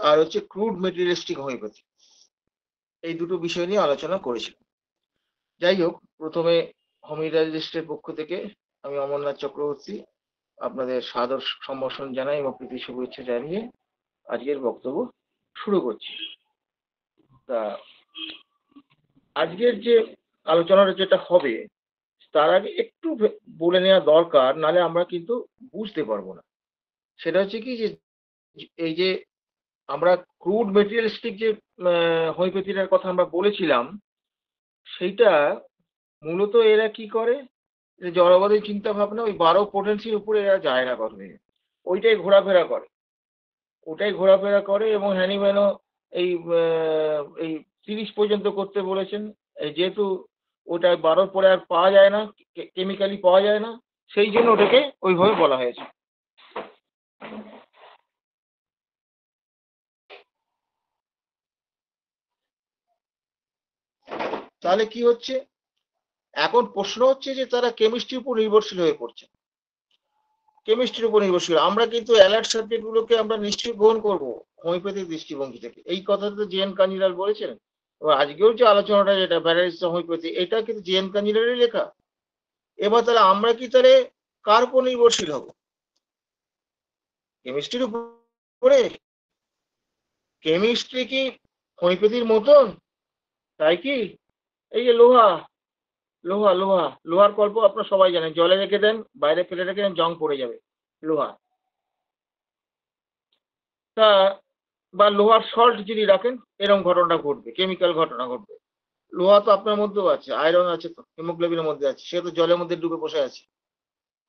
আর হচ্ছে crude materialistic homeopathy, এই দুটো বিষয় নিয়ে আলোচনা করেছিলাম। যাই হোক, প্রথমে হোমিওপ্যাথিস্টের পক্ষ থেকে আমি অমরনাথ চক্রবর্তী আপনাদের সাদর সম্ভাষণ জানাই এবং প্রীতি শুভেচ্ছা জানিয়ে আজকের বক্তব্য শুরু করছি। তা আজকের যে আলোচনাটা যেটা হবে তার আগে একটু বলে নেওয়া দরকার, নাহলে আমরা কিন্তু বুঝতে পারবো না। সেটা হচ্ছে কি যে এই যে আমরা ক্রুড মেটেরিয়ালিস্টিক যে হোমিওপ্যাথিটার কথা আমরা বলেছিলাম, সেইটা মূলত এরা কি করে, যে জড়বাদী চিন্তা ভাবনা, ওই 12 পোটেন্সির উপরে এরা যায় না কথা, ওইটাই ঘোরাফেরা করে, ওটাই ঘোরাফেরা করে। এবং হ্যানিম্যানও এই 30 পর্যন্ত করতে বলেছেন। যেহেতু ওটা 12 পরে আর পাওয়া যায় না, কেমিক্যালি পাওয়া যায় না, সেই জন্য ওটাকে ওইভাবে বলা হয়েছে। তাহলে কি হচ্ছে, এখন প্রশ্ন হচ্ছে যে তারা কেমিস্ট্রির উপর নির্ভরশীল হয়ে পড়ছে, কেমিস্ট্রির উপর নির্ভরশীল। আমরা কিন্তু অ্যালার্ট সাবজেক্টগুলোকে আমরা নিশ্চয়ই গ্রহণ করবো হোমিওপ্যাথিক দৃষ্টিভঙ্গি থেকে, এই কথাটা তো জে এন কাঞ্জিলাল বলেছেন। এবার আজকেও যে আলোচনাটা যেটা প্যারালাইসিস হোমিওপ্যাথি, এটা কিন্তু জে এন কাঞ্জিলালেরই লেখা। এবার তাহলে আমরা কি তাহলে কার উপর নির্ভরশীল হব? কেমিস্ট্রির উপরে? কেমিস্ট্রি কি হোমিওপ্যাথির মতন? তাই কি? এই যে লোহা, লোহা লোহা লোহার গল্প আপনারা সবাই জানেন, জলে রেখে দেন, বাইরে ফেলে রেখে দেন, জং পড়ে যাবে লোহা। তা বা লোহার সল্ট যদি রাখেন, এরকম ঘটনা ঘটবে, কেমিক্যাল ঘটনা ঘটবে। লোহা তো আপনার মধ্যেও আছে, আয়রন আছে, তো হিমোগ্লোবিনের মধ্যে আছে, সে তো জলের মধ্যে ডুবে বসে আছে।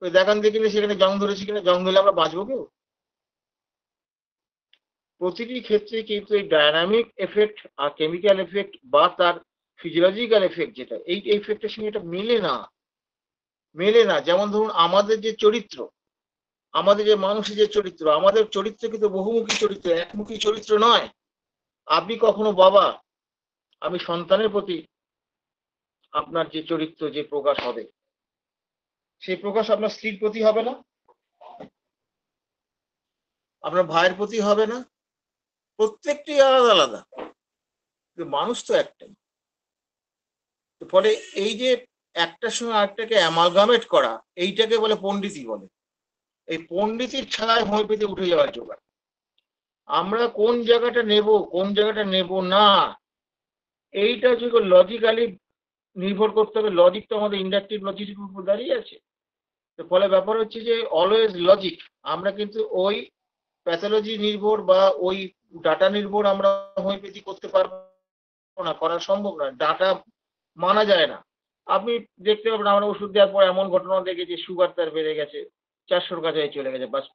ওই দেখান দেখিনি সেখানে জং ধরেছে কিনা, জং ধরলে আমরা বাঁচবো কেউ? প্রতিটি ক্ষেত্রে কিন্তু এই ডায়নামিক এফেক্ট আর কেমিক্যাল এফেক্ট বা তার ফিজিওলজিক্যাল এফেক্ট, যেটা এই এফেক্টের সঙ্গে এটা মেলে না, মেলে না। যেমন ধরুন আমাদের যে চরিত্র, আমাদের যে মানুষের যে চরিত্র, আমাদের চরিত্র কিন্তু বহুমুখী চরিত্র, একমুখী চরিত্র নয়। আপনি কখনো বাবা, আমি সন্তানের প্রতি আপনার যে চরিত্র যে প্রকাশ হবে, সেই প্রকাশ আপনার স্ত্রীর প্রতি হবে না, আপনার ভাইয়ের প্রতি হবে না, প্রত্যেকটি আলাদা আলাদা, মানুষ তো একটাই। ফলে এই যে একটার সঙ্গে আরেকটাকে অ্যামালগামেট করা, এইটাকে বলে পণ্ডিতি বলে। এই পণ্ডিতির ছায়ায় হোমিওপ্যাথি উঠে যাওয়ার জোগাড়। আমরা কোন জায়গাটা নেব, কোন জায়গাটা নেব না, এইটা হচ্ছে লজিক্যালি নির্ভর করতে হবে। লজিক তো আমাদের ইন্ডাকটিভ লজিকের উপর দাঁড়িয়ে আছে। তো ফলে ব্যাপার হচ্ছে যে অলওয়েজ লজিক, আমরা কিন্তু ওই প্যাথোলজি নির্ভর বা ওই ডাটা নির্ভর আমরা হোমিওপ্যাথি করতে পারবো না, করা সম্ভব নয়, ডাটা মানা যায় না। আপনি দেখতে পাবেন আমরা ওষুধ দেওয়ার পর এমন ঘটনা দেখেছি, সুগার তার বেড়ে গেছে, 400-র কাছাকাছি চলে গেছে, বাস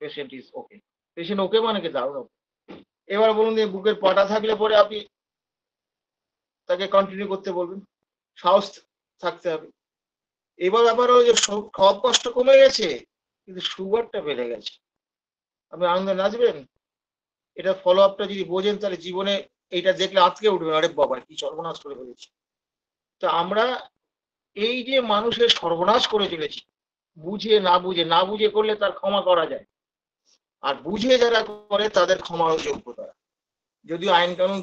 patient is okay. Patient okay মানে কি দারুণ ওকে। এবার বলুন যে বুকের পাটা থাকলে পরে আপনি তাকে কন্টিনিউ করতে বলবেন, সাহস থাকতে হবে। এবার ব্যাপার হলো যে সব কষ্ট কমে গেছে কিন্তু সুগারটা বেড়ে গেছে, আপনি আনন্দে নাচবেন। এটা ফলো আপটা যদি বোঝেন তাহলে জীবনে এইটা দেখলে আজকে উঠবেন, আরে বাবা কি সর্বনাশ করে ফেলেছি। তো আমরা এই যে মানুষের সর্বনাশ করে চলেছি, বুঝে না বুঝে, না বুঝে করলে তার ক্ষমা করা যায়, আর বুঝে যারা করে তাদের ক্ষমার যোগ্য তারা। যদিও আইন কানুন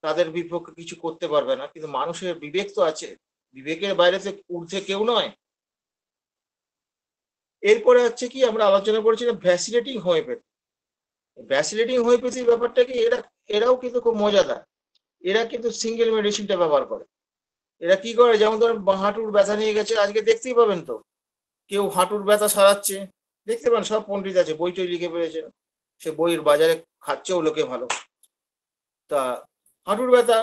তাদের বিপক্ষে কিছু করতে পারবে না, কিন্তু মানুষের বিবেক তো আছে, বিবেকের বাইরে থেকে ঊর্ধ্বে কেউ নয়। এরপরে হচ্ছে কি আমরা আলোচনা করেছিলাম ভ্যাসিলেটিং হোমিওপ্যাথি। ভ্যাসিলেটিং হোমিওপ্যাথির ব্যাপারটা কি, এরাও কিন্তু খুব মজাদার। এরা কিন্তু সিঙ্গেল মেডিসিনটা ব্যবহার করে। এরা কি করে, যেমন ধরেন হাঁটুর ব্যথা নিয়ে গেছে, আজকে দেখতেই পাবেন তো কেউ হাঁটুর ব্যথা সারাচ্ছে, দেখতে পান সব পণ্ডিত আছে, বই টই লিখে ফেলেছেন, সে বইয়ের বাজারে খাচ্ছেও লোকে ভালো। তা হাঁটুর ব্যথা,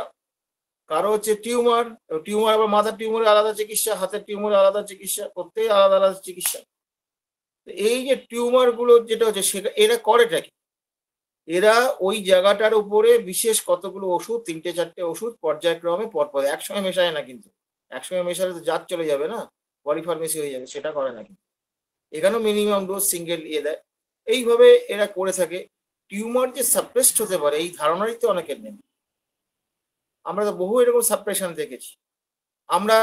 কারো হচ্ছে টিউমার, টিউমার আবার মাথার টিউমারের আলাদা চিকিৎসা, হাতের টিউমারের আলাদা চিকিৎসা, প্রত্যেক আলাদা আলাদা চিকিৎসা। এই যে টিউমার গুলো যেটা হচ্ছে সেটা এরা করেটা কি, এরা ওই জায়গাটার উপরে বিশেষ কতগুলো ওষুধ, 3-4টে ওষুধ পর্যায়ক্রমে পরপর, একসঙ্গে মেশায় না কিন্তু, একসঙ্গে মেশালে তো জাত চলে যাবে না, পলিফার্মেসি হয়ে যাবে, সেটা করে না কিন্তু। এখানেও মিনিমাম ডোজ সিঙ্গেল দেয়। এইভাবে এরা করে থাকে। টিউমার যে সাপ্রেসড হতে পারে এই ধারণাই তো অনেকের নেই। আমরা তো বহু এরকম সাপ্রেশন দেখেছি। আমরা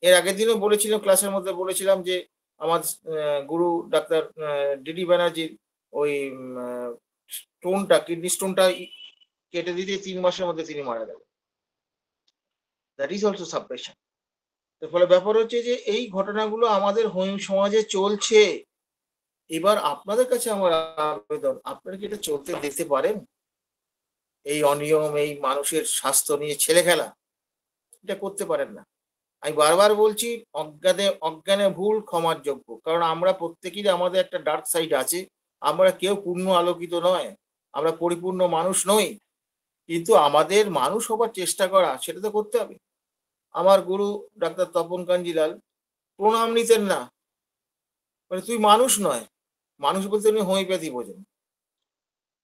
এর আগের দিনও বলেছিলাম, ক্লাসের মধ্যে বলেছিলাম যে আমার গুরু ডাক্তার ডিডি ব্যানার্জির ওই স্টোনটা, কিডনি স্টোনটা কেটে দিতে 3 মাসের মধ্যে তিনি মারা গেলেন। That is also suppression. এর ফলে ব্যাপার হচ্ছে যে এই ঘটনাগুলো আমাদের সমাজে চলছে। এবার আপনাদের কাছে আমার আবেদন, আপনারা কি এটা চলতে দিতে পারেন? এই অনিয়ম, এই মানুষের স্বাস্থ্য নিয়ে ছেলে খেলা, এটা করতে পারেন না। আমি বারবার বলছি, অজ্ঞানে অজ্ঞানে ভুল ক্ষমার যোগ্য। কারণ আমরা প্রত্যেকেরই আমাদের একটা ডার্ক সাইড আছে। আমরা কেউ পূর্ণ আলোকিত নয়, আমরা পরিপূর্ণ মানুষ নই। কিন্তু আমাদের মানুষ হবার চেষ্টা করা, সেটা তো করতে হবে। আমার গুরু ডাক্তার তপন কাঞ্জিলাল প্রণাম নিতেন না, মানে তুই মানুষ নয়। মানুষ বলতে উনি হোমিওপ্যাথি বোঝেন।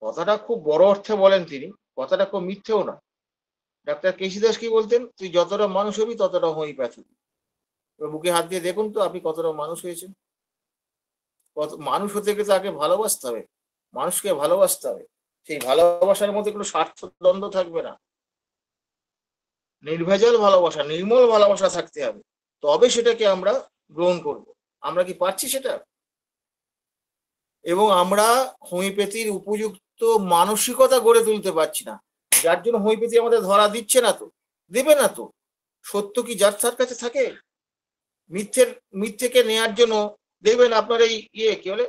কথাটা খুব বড় অর্থে বলেন তিনি, কথাটা খুব মিথ্যেও না। ডাক্তার কেসি দাস কি বলতেন, তুই যতটা মানুষ হবি ততটা হোমিওপ্যাথি। বুকে হাত দিয়ে দেখুন তো আপনি কতটা মানুষ হয়েছেন। কত মানুষ হতে গেলে তাকে ভালোবাসতে হবে, মানুষকে ভালোবাসতে হবে। সেই ভালোবাসার মধ্যে কোনো স্বার্থ দ্বন্দ্ব থাকবে না, নির্ভেজাল ভালোবাসা, নির্মল ভালোবাসা থাকতে হবে। তবে সেটাকে আমরা গ্রহণ করব। আমরা কি পারছি সেটা? এবং আমরা হোমিওপ্যাথির উপযুক্ত মানসিকতা গড়ে তুলতে পারছি না, যার জন্য হোমিওপ্যাথি আমাদের ধরা দিচ্ছে না, তো দেবে না। তো সত্য কি যার তার কাছে থাকে? মিথ্যেকে নেয়ার জন্য দেখবেন আপনার এই কি বলে,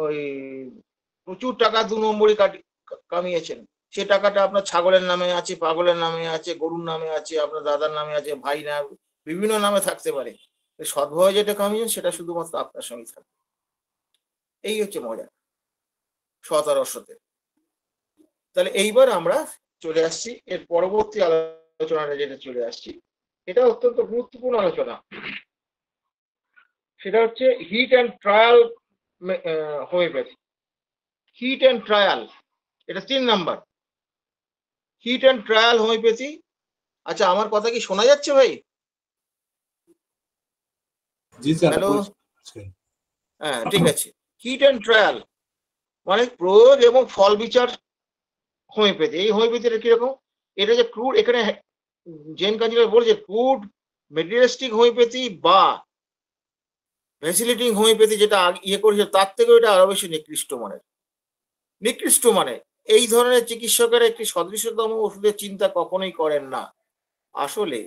ওই প্রচুর টাকা 2 নম্বরই কামিয়েছেন। সে টাকাটা আপনার ছাগলের নামে আছে, পাগলের নামে আছে, গরুর নামে আছে, আপনার দাদার নামে আছে, ভাই নাম, বিভিন্ন নামে থাকতে পারে। সৎভাবে যেটা কামিয়েছেন সেটা শুধুমাত্র আপনার সঙ্গে থাকবে। এই হচ্ছে মজা সৎ আর অসতের। তাহলে এইবার আমরা চলে আসছি এর পরবর্তী আলোচনাটা, যেটা চলে আসছি, এটা অত্যন্ত গুরুত্বপূর্ণ আলোচনা। সেটা হচ্ছে hit and trial homeopathy. Hit and trial, এটা 3 number. Hit and trial homeopathy. আচ্ছা, আমার কথা কি শোনা যাচ্ছে ভাই? হ্যালো, হ্যাঁ ঠিক আছে। হিট অ্যান্ড ট্রায়াল মানে প্রয়োগ এবং ফল বিচার হোমিওপ্যাথি। এই হোমিওপ্যাথিটা কিরকম? এটা যে ক্রুড, এখানে জেন কাঞ্জিলাল বলেছে ক্রুড মেটেরিয়ালিস্টিক হোমিওপ্যাথি বা ফ্যাসিলিটিং হোমিওপ্যাথি, যেটা করেছে তার থেকেও এটা আরো বেশি নিকৃষ্ট মানে। এই ধরনের চিকিৎসকেরা একটি সদৃশতম ওষুধের চিন্তা কখনোই করেন না। আসলে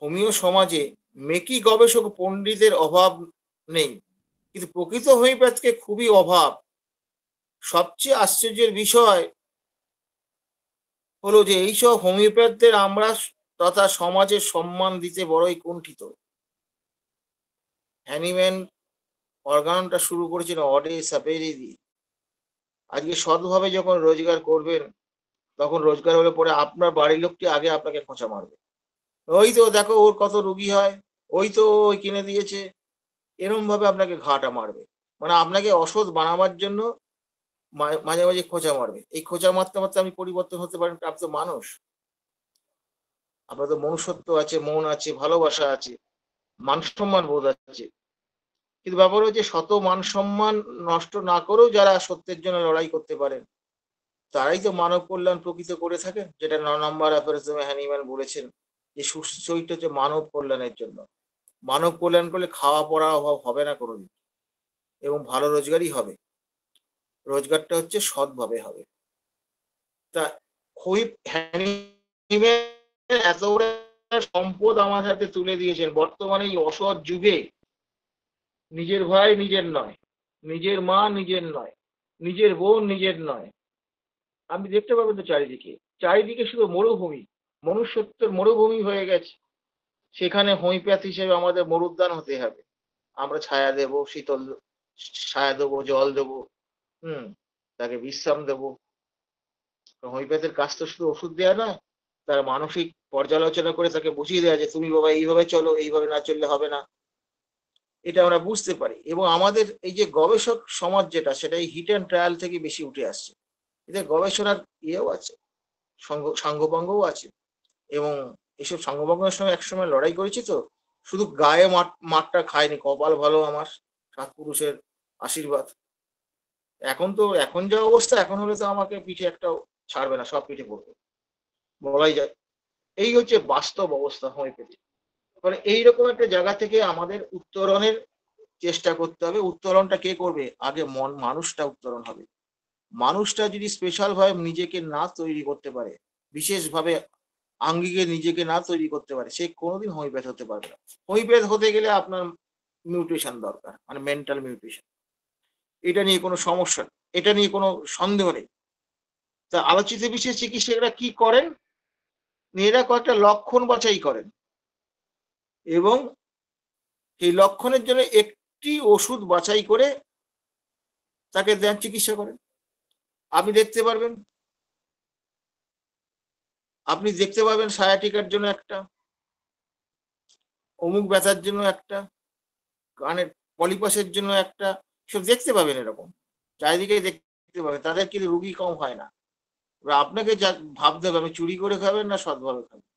হোমিও সমাজে মেকি গবেষক পণ্ডিতের অভাব নেই, কিন্তু প্রকৃত হোমিওপ্যাথকে খুবই অভাব। সবচেয়ে আশ্চর্যের বিষয় হলো যে এইসব হোমিওপ্যাথদের আমরা তথা সমাজের সম্মান দিতে বড়ই কুণ্ঠিত। হ্যানিম্যান অর্গানটা শুরু করেছিল অডে সাপেরি দিয়ে। আজকে সৎভাবে যখন রোজগার করবেন, তখন রোজগার হলে পরে আপনার বাড়ির লোকটি আগে আপনাকে খোঁচা মারবে। ওই তো দেখো ওর কত রুগী হয়, ওই তো ওই কিনে দিয়েছে, এরম ভাবে আপনাকে ঘাটা মারবে। মানে আপনাকে অসৎ বানাবার জন্য মাঝে মাঝে খোঁচা মারবে। এই খোঁচা মারতে মারতে আপনি পরিবর্তন হতে পারেন। আপনি তো মানুষ, আপনার তো মনুষ্যত্ব আছে, মন আছে, ভালোবাসা আছে, মান সম্মান বোধ আছে। কিন্তু ব্যাপার হচ্ছে শত মান সম্মান নষ্ট না করেও যারা সত্যের জন্য লড়াই করতে পারেন, তারাই তো মানব কল্যাণ প্রকৃত করে থাকেন। যেটা 9 নম্বর অ্যাফোরিজমে হ্যানিম্যান বলেছেন যে সুস্থ চরিত্র হচ্ছে মানব কল্যাণের জন্য। মানব কল্যাণ করলে খাওয়া পড়া অভাব হবে না কোনোদিন, এবং ভালো রোজগারই হবে। রোজগারটা হচ্ছে সৎভাবে হবে। তা হ্যানিম্যান এত বড় সম্পদ আমার হাতে তুলে দিয়েছেন। বর্তমানে এই অসৎ যুগে নিজের ভাই নিজের নয়, নিজের মা নিজের নয়, নিজের বোন নিজের নয়। আপনি দেখতে পাবেন তো চারিদিকে শুধু মরুভূমি, মনুষ্যত্বের মরুভূমি হয়ে গেছে। সেখানে হোমিওপ্যাথ হিসেবে আমাদের মরুদ্যান হতে হবে। আমরা ছায়া দেব, শীতল ছায়া দেবো, জল দেবো, তাকে বিশ্রাম দেবো। হোমিওপ্যাথের কাজ তো শুধু ওষুধ দেওয়া নয়, তার মানসিক পর্যালোচনা করে তাকে বুঝিয়ে দেওয়া যে তুমি বাবা এইভাবে চলো, এইভাবে না চললে হবে না। এটা আমরা বুঝতে পারি। এবং আমাদের এই যে গবেষক সমাজ যেটা, সেটা এই হিট অ্যান্ড ট্রায়াল থেকে বেশি উঠে আসছে। এদের গবেষণার ইয়েও আছে, সাঙ্গপাঙ্গও আছে। এবং এসব সাঙ্গপাঙ্গের সঙ্গে একসময় লড়াই করেছি, তো শুধু গায়ে মাঠটা খায়নি, কপাল ভালো আমার, সাত পুরুষের আশীর্বাদ। এখন যা অবস্থা, এখন হলে তো আমাকে পিঠে একটাও ছাড়বে না, সব পিঠে পড়বে বলাই যায়। এই হচ্ছে বাস্তব অবস্থা হোমিওপ্যাথি। মানে এইরকম একটা জায়গা থেকে আমাদের উত্তরণের চেষ্টা করতে হবে। উত্তরণটা কে করবে? আগে মানুষটা উত্তরণ হবে। মানুষটা যদি স্পেশাল ভাবে নিজেকে না তৈরি করতে পারে, বিশেষভাবে আঙ্গিকে নিজেকে না তৈরি করতে পারে, সে কোনোদিন হোমিওপ্যাথ হতে পারবে না। হোমিওপ্যাথ হতে গেলে আপনার মিউটেশন দরকার, মানে মেন্টাল মিউটেশন। এটা নিয়ে কোনো সমস্যা নেই, এটা নিয়ে কোনো সন্দেহ নেই। তা আলোচিত বিশেষ চিকিৎসকরা কি করেন? এরা কয়েকটা লক্ষণ বাছাই করেন এবং এই লক্ষণের জন্য একটি ওষুধ বাছাই করে তাকে দেন, চিকিৎসা করেন। আপনি দেখতে পারবেন, সায়াটিকার জন্য একটা, অমুক ব্যথার জন্য একটা, কানের পলিপাসের জন্য একটা, সব দেখতে পাবেন। এরকম চারিদিকে দেখতে পাবেন। তাদের কিন্তু রুগী কম হয় না। এবার আপনাকে যা ভাবতে হবে, আপনি চুরি করে খাবেন না সৎভাবে খাবেন।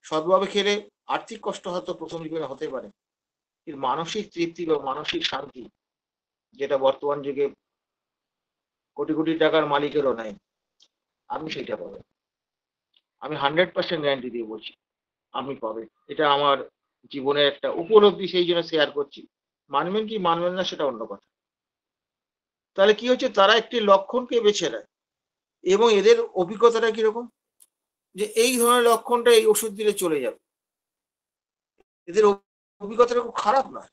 সৎভাবে খেলে আর্থিক কষ্ট হয়তো প্রথম জীবনে হতে পারে, কিন্তু মানসিক তৃপ্তি বা মানসিক শান্তি, যেটা বর্তমান যুগে কোটি কোটি টাকার মালিকেরও নাই, আপনি সেটা পাবেন। আমি 100% গ্যারান্টি দিয়ে বলছি, আপনি পাবেন। এটা আমার জীবনের একটা উপলব্ধি, সেই জন্য শেয়ার করছি। মানবেন কি মানবেন না সেটা অন্য কথা। তাহলে কি হচ্ছে, তারা একটি লক্ষণকে বেছে নেয় এবং এদের অভিজ্ঞতাটা কিরকম, যে এই ধরনের লক্ষণটা এই ওষুধ দিলে চলে যাবে। এদের অভিজ্ঞতাটা খুব খারাপ নয়,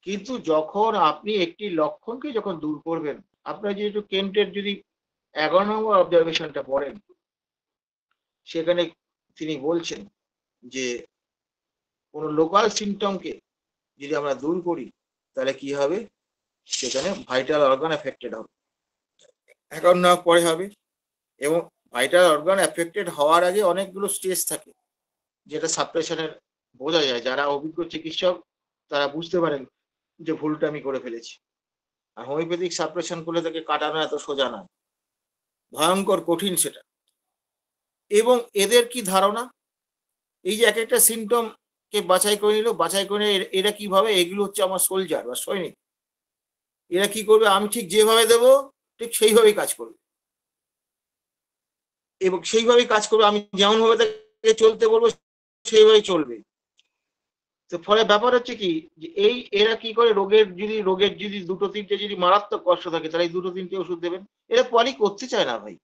কিন্তু যখন আপনি একটি লক্ষণকে যখন দূর করবেন, আপনার যেহেতু কেন্টের যদি 11 নম্বর অবজারভেশনটা পড়েন, সেখানে তিনি বলছেন যে কোনো লোকাল সিমটমকে যদি আমরা দূর করি, তাহলে কি হবে, সেখানে ভাইটাল অর্গান এফেক্টেড হবে। 11 নম্বর পরে হবে, এবং ভাইটাল অর্গান এফেক্টেড হওয়ার আগে অনেকগুলো স্টেজ থাকে, যেটা সাপ্রেশনের বোঝা যায়। যারা অভিজ্ঞ চিকিৎসক তারা বুঝতে পারেন যে ভুলটা আমি করে ফেলেছি। আর হোমিওপ্যাথিক সাপ্রেশন করলে তাকে কাটানো এত সোজা নয়, ভয়ঙ্কর কঠিন সেটা। এবং এদের কি ধারণা, এই যে এক একটা সিমটম কে বাছাই করে নিল, বাছাই করে এরা কিভাবে, এগুলো হচ্ছে আমার সোলজার বা সৈনিক। এরা কি করবে, আমি ঠিক যেভাবে দেব ঠিক সেইভাবেই কাজ করবে, এবং সেইভাবেই কাজ করবে। আমি যেমন ভাবে তাকে চলতে বলবো সেইভাবেই চলবে। তো ফলে ব্যাপার হচ্ছে কি, যে এই এরা কি করে, রোগের যদি দুটো তিনটে যদি মারাত্মক কষ্ট থাকে, তাহলে এই দুটো তিনটে ওষুধ দেবেন। এরা পলি করতে চায় না ভাই,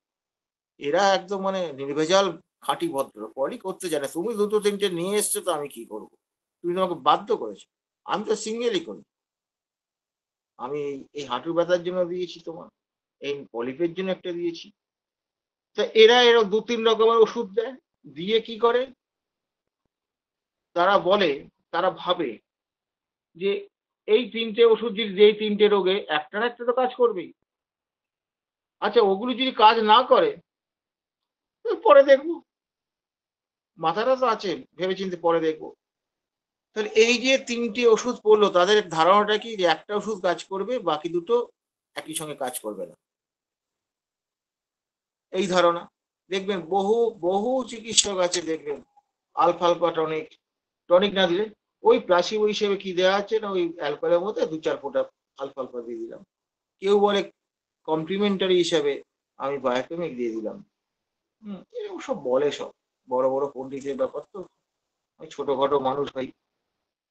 এরা একদম মানে নির্ভেজাল খাঁটি ভদ্র, পলি করতে চায় না। তুমি দুটো তিনটে নিয়ে এসছো তো আমি কি করবো, তুমি তোমাকে বাধ্য করেছো। আমি তো সিঙ্গেলই করি। আমি এই হাঁটু ব্যথার জন্য দিয়েছি তোমার, এই পলিপের জন্য একটা দিয়েছি। তা এরা দু তিন রকমের ওষুধ দেয়, দিয়ে কি করে, তারা বলে, তারা ভাবে যে এই তিনটে ওষুধ যদি দেই তিনটে রোগে, একটা না একটা তো কাজ করবেই। আচ্ছা ওগুলো যদি কাজ না করে, তো পরে দেখবো, মাথাটা তো আছে, ভেবেচিন্তে পরে দেখবো। তাহলে এই যে তিনটে ওষুধ পড়লো, তাদের ধারণাটা কি, যে একটা ওষুধ কাজ করবে, বাকি দুটো একই সঙ্গে কাজ করবে না, এই ধারণা। দেখবেন বহু বহু চিকিৎসক আছে, দেখবেন আলফালফা টনিক, টনিক না দিলে ওই প্লাসিবো হিসেবে কি দেওয়া আছে না, ওই অ্যালকোহলের মধ্যে 2-4 ফোঁটা আলফালফা দিয়ে দিলাম। কেউ বলে কমপ্লিমেন্টারি হিসাবে আমি বায়োকেমিক দিয়ে দিলাম। এরকম সব বলে, সব বড় বড় পণ্ডিতের ব্যাপার তো, আমি ছোটখাটো মানুষ ভাই,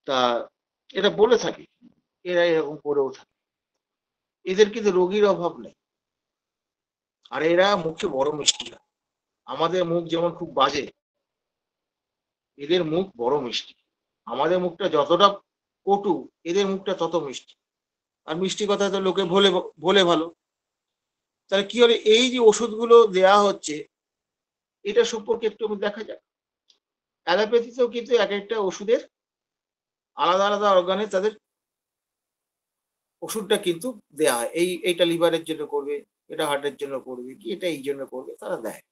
তা এটা বলে থাকি, এরা এরকম করেও থাকে। এদের কিন্তু রোগীর অভাব নেই, আর এরা মুখে বড় মিষ্টি হয়। আমাদের মুখ যেমন খুব বাজে, এদের মুখ বড় মিষ্টি। আমাদের মুখটা যতটা কটু, এদের মুখটা তত মিষ্টি। আর মিষ্টি কথা তো লোকে ভোলে ভোলে ভালো। তাহলে কি হলো, এই যে ওষুধগুলো দেয়া হচ্ছে, এটা সম্পর্কে একটু দেখা যাক। অ্যালোপ্যাথিতেও কিন্তু এক একটা ওষুধের আলাদা আলাদা অর্গানে তাদের ওষুধটা কিন্তু দেয়া হয়। এইটা লিভারের জন্য করবে, এটা হার্টের জন্য করবে, কি এটা এই জন্য করবে, তারা দেয়।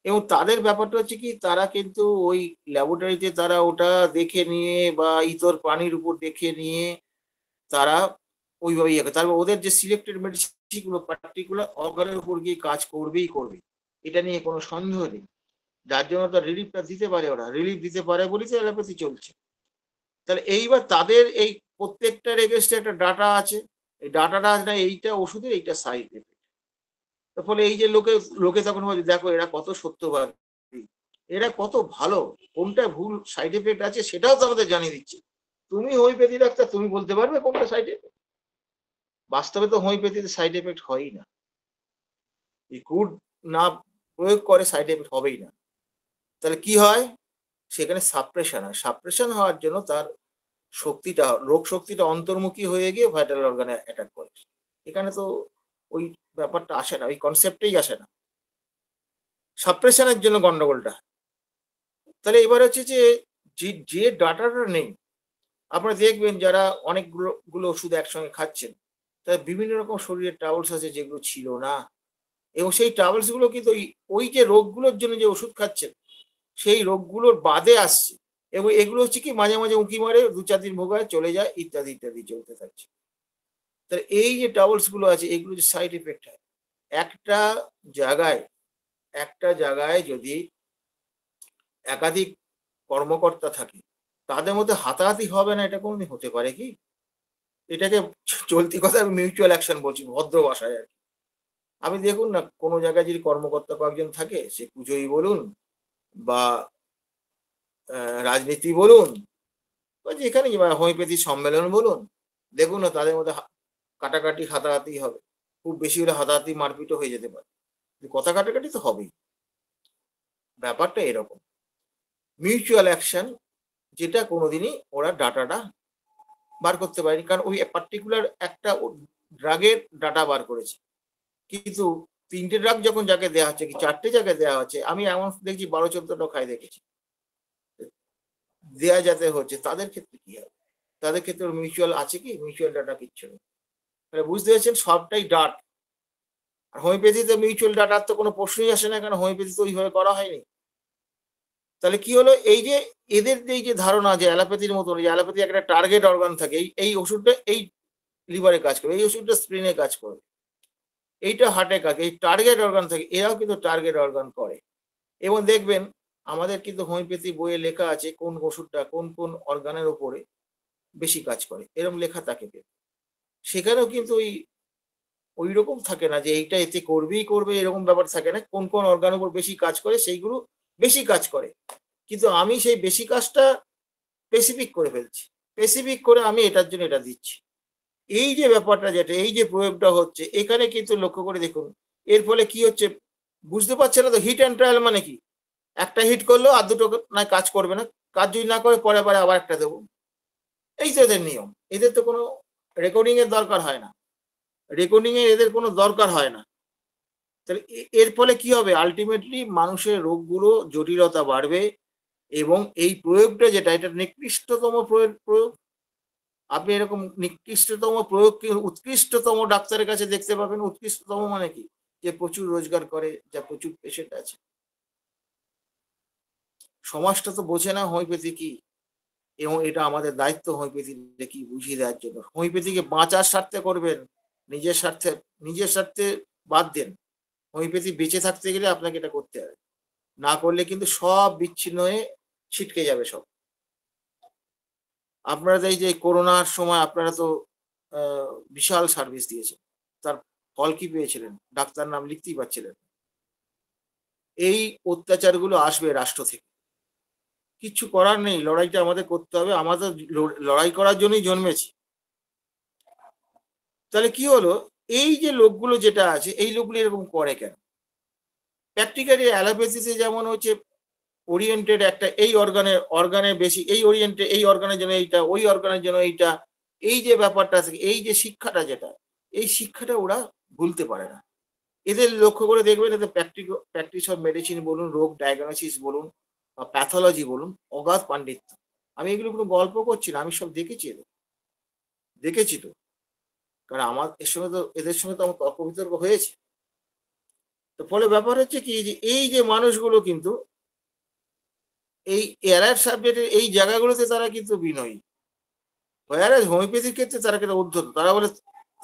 এবং তাদের ব্যাপারটা হচ্ছে কি, তারা কিন্তু ওই ল্যাবরেটরিতে তারা ওটা দেখে নিয়ে বা ইতর প্রাণীর উপর দেখে নিয়ে তারা ওইভাবে ইয়ে করে। তারপর ওদের যে সিলেক্টেড মেডিসিন গুলো পার্টিকুলার অর্গানের উপর গিয়ে কাজ করবেই করবে, এটা নিয়ে কোনো সন্দেহ নেই। যার জন্য তার রিলিফটা দিতে পারে, ওরা রিলিফ দিতে পারে বলেই তো অ্যালোপ্যাথি চলছে। তাহলে এইবার তাদের এই প্রত্যেকটার এগেইনস্টে একটা ডাটা আছে। এই ডাটাটা না, এইটা ওষুধের এইটা সাইড এফেক্ট। তার ফলে এই যে লোকে লোকে তখন বলে, দেখো এরা কত সত্যবাদী, এরা কত ভালো, কোনটা ভুল সাইড এফেক্ট আছে সেটাও তো আমাদের জানিয়ে দিচ্ছে। তুমি হোমিওপ্যাথি ডাক্তার, তুমি বলতে পারবে কোনটা সাইড এফেক্ট? বাস্তবে তো হোমিওপ্যাথিতে সাইড এফেক্ট হয়ই না। এই গুড না প্রয়োগ করে সাইড এফেক্ট হবেই না। তাহলে কি হয়? সেখানে সাপ্রেশন হয়। সাপ্রেশন হওয়ার জন্য তার শক্তিটা, রোগ শক্তিটা অন্তর্মুখী হয়ে গিয়ে ভাইটাল অর্গানে অ্যাটাক করে। এখানে তো ওই ব্যাপারটা আসে না, ওই কনসেপ্টেই আসে না। সাপ্রেশনের জন্য গন্ডগোলটা। তাহলে এবার হচ্ছে যে, যে ডাটাটা নেই, আপনারা দেখবেন যারা অনেকগুলো ওষুধ একসঙ্গে খাচ্ছেন, তাদের বিভিন্ন রকম শরীরের ট্রাবলস আছে যেগুলো ছিল না। এবং সেই ট্রাবলস গুলো কিন্তু ওই যে রোগগুলোর জন্য যে ওষুধ খাচ্ছেন, সেই রোগগুলোর বাদে আসছে। এবং এগুলো হচ্ছে কি মাঝে, মাঝে উঁকি মারে ২-৪ দিন ভোগায় চলে যায় ইত্যাদি, ইত্যাদি চলতে থাকছে। তাহলে এই যে ট্রাবলস গুলো আছে এগুলো যে সাইড ইফেক্ট হয়। একটা জায়গায় একটা জায়গায় যদি একাধিক কর্মকর্তা থাকে, তাদের মধ্যে হাতাহাতি হবে না এটা কোনদিন হতে পারে কি? এটাকে চলতি কথায় মিউচুয়াল অ্যাকশন বলছি ভদ্র ভাষায় আরকি। আপনি দেখুন না কোনো জায়গায় যদি কর্মকর্তা কয়েকজন থাকে, সে পুজোই বলুন বা রাজনীতি বলুন বা যেখানে বা হোমিওপ্যাথি সম্মেলন বলুন, দেখুন না তাদের মধ্যে কাটাকাটি হাতাহাতি হবে। খুব বেশি হলে হাতাহাতি মারপিটও হয়ে যেতে পারে। কিন্তু কথা কাটাকাটি তো হবেই। ব্যাপারটা এরকম। মিউচুয়াল অ্যাকশন যেটা কোনোদিনই ওরা ডাটাটা বার করতে পারেনি। কারণ ওই পার্টিকুলার একটা ড্রাগের ডাটা বার করেছে। কিন্তু ৩ টে ড্রাগ যখন যাকে দেয়া হচ্ছে, কি ৪ টে যাকে দেয়া হচ্ছে, আমি এমন দেখছি ১২-১৪ টাও খাই দেখেছি। দেয়া যাতে হচ্ছে তাদের ক্ষেত্রে কি হবে? তাদের ক্ষেত্রে মিউচুয়াল আছে কি? মিউচুয়াল ডাটা কিচ্ছু নেই। তাহলে বুঝতে পারছেন সবটাই ডাট। আর হোমিওপ্যাথিতে মিউচুয়াল ডাটার তো কোনো প্রশ্নই আসে না, কারণ হোমিওপ্যাথি তো ওইভাবে করা হয়নি। তাহলে কি হলো? এই যে এদের এই যে ধারণা যে অ্যালোপ্যাথির মতন, যে অ্যালোপ্যাথি একটা টার্গেট অর্গান থাকে। এই ওষুধটা এই লিভারে কাজ করবে, এই ওষুধটা স্প্লিনে কাজ করবে। এইটা হার্টে কাজ, এই টার্গেট অর্গান থাকে, এরাও কিন্তু টার্গেট অর্গান করে। এবং দেখবেন আমাদের কিন্তু হোমিওপ্যাথি বইয়ে লেখা আছে কোন ওষুধটা কোন অর্গানের উপরে বেশি কাজ করে। এরকম লেখা থাকে। সেখানেও কিন্তু ঐরকম থাকে না যে এইটা এতে করবেই করবে এরকম ব্যাপার থাকে না। কোন অর্গানের উপর বেশি কাজ করে সেইগুলো বেশি কাজ করে। কিন্তু আমি সেই বেশি কাজটা স্পেসিফিক করে ফেলছি। স্পেসিফিক করে আমি এটার জন্য এটা দিচ্ছি। এই যে ব্যাপারটা যেটা, এই যে প্রয়োগটা হচ্ছে এখানে কিন্তু লক্ষ্য করে দেখুন। এর ফলে কি হচ্ছে বুঝতে পারছে না তো। হিট অ্যান্ড ট্রায়াল মানে কি? একটা হিট করলো আর দুটো নয় কাজ করবে না। কাজ যদি না করে পরে আবার একটা দেবো। এই তো এদের নিয়ম। এদের তো কোনো রেকর্ডিং এর দরকার হয় না। রেকর্ডিং এর এদের কোনো দরকার হয় না। তাহলে এর ফলে কি হবে? আল্টিমেটলি মানুষের রোগগুলো জটিলতা বাড়বে এবং এই প্রয়োগটা যেটা এটা নিকৃষ্টতম প্রয়োগ। আপনি এরকম নিকৃষ্টতম প্রয়োগকে উৎকৃষ্টতম ডাক্তারের কাছে দেখতে পাবেন। উৎকৃষ্টতম মানে কি? যে প্রচুর রোজগার করে, যার প্রচুর পেশেন্ট আছে। সমাজটা তো বোঝে না হোমিওপ্যাথি কি এবং এটা আমাদের দায়িত্ব হোমিওপ্যাথিকে কি বুঝিয়ে দেওয়ার জন্য। হোমিওপ্যাথিকে বাঁচার স্বার্থে করবেন, নিজের স্বার্থে বাদ দেন। হোমিওপ্যাথি বেঁচে থাকতে গেলে আপনাকে এটা করতে হবে। না করলে কিন্তু সব বিচ্ছিন্ন হয়ে ছিটকে যাবে সব। আপনারা এই যে করোনার সময় আপনারা তো আ বিশাল সার্ভিস দিয়েছেন। তার ফল কি পেয়েছিলেন? ডাক্তার নাম লিখতেই পারছিলেন না। এই অত্যাচারগুলো আসবে রাষ্ট্র থেকে। কিচ্ছু করার নেই। লড়াইটা আমাদের করতে হবে। আমাদের লড়াই করার জন্যই জন্মেছি। তাহলে কি হলো? এই যে লোকগুলো যেটা আছে, এই লোকগুলো এরকম করে কেন? প্র্যাকটিক্যালি অ্যালোপ্যাথিতে যেমন হচ্ছে ওরিয়েন্টেড একটা এই অর্গানের বেশি এই এই অর্গানের জন্য এইটা, ওই অর্গানের জন্য এইটা। এই যে ব্যাপারটা আছে, এই যে শিক্ষাটা যেটা, এই শিক্ষাটা ওরা ভুলতে পারে না। এদের লক্ষ্য করে দেখবেন এদের প্র্যাকটিস অফ মেডিসিন বলুন, রোগ ডায়াগনোসিস বলুন বা প্যাথোলজি বলুন, অগাধ পান্ডিত্য। আমি এগুলো কোনো গল্প করছি না। আমি সব দেখেছি দেখেছি তো। কারণ আমার এদের সঙ্গে তো আমার তর্ক বিতর্ক হয়েছে। তো ফলে ব্যাপার হচ্ছে কি যে এই যে মানুষগুলো কিন্তু এই এলাইড সাবজেক্টের এই জায়গাগুলোতে তারা কিন্তু বিনয়ী। whereas হোমিওপ্যাথির ক্ষেত্রে তারা কিন্তু উদ্ধত। তারা বলে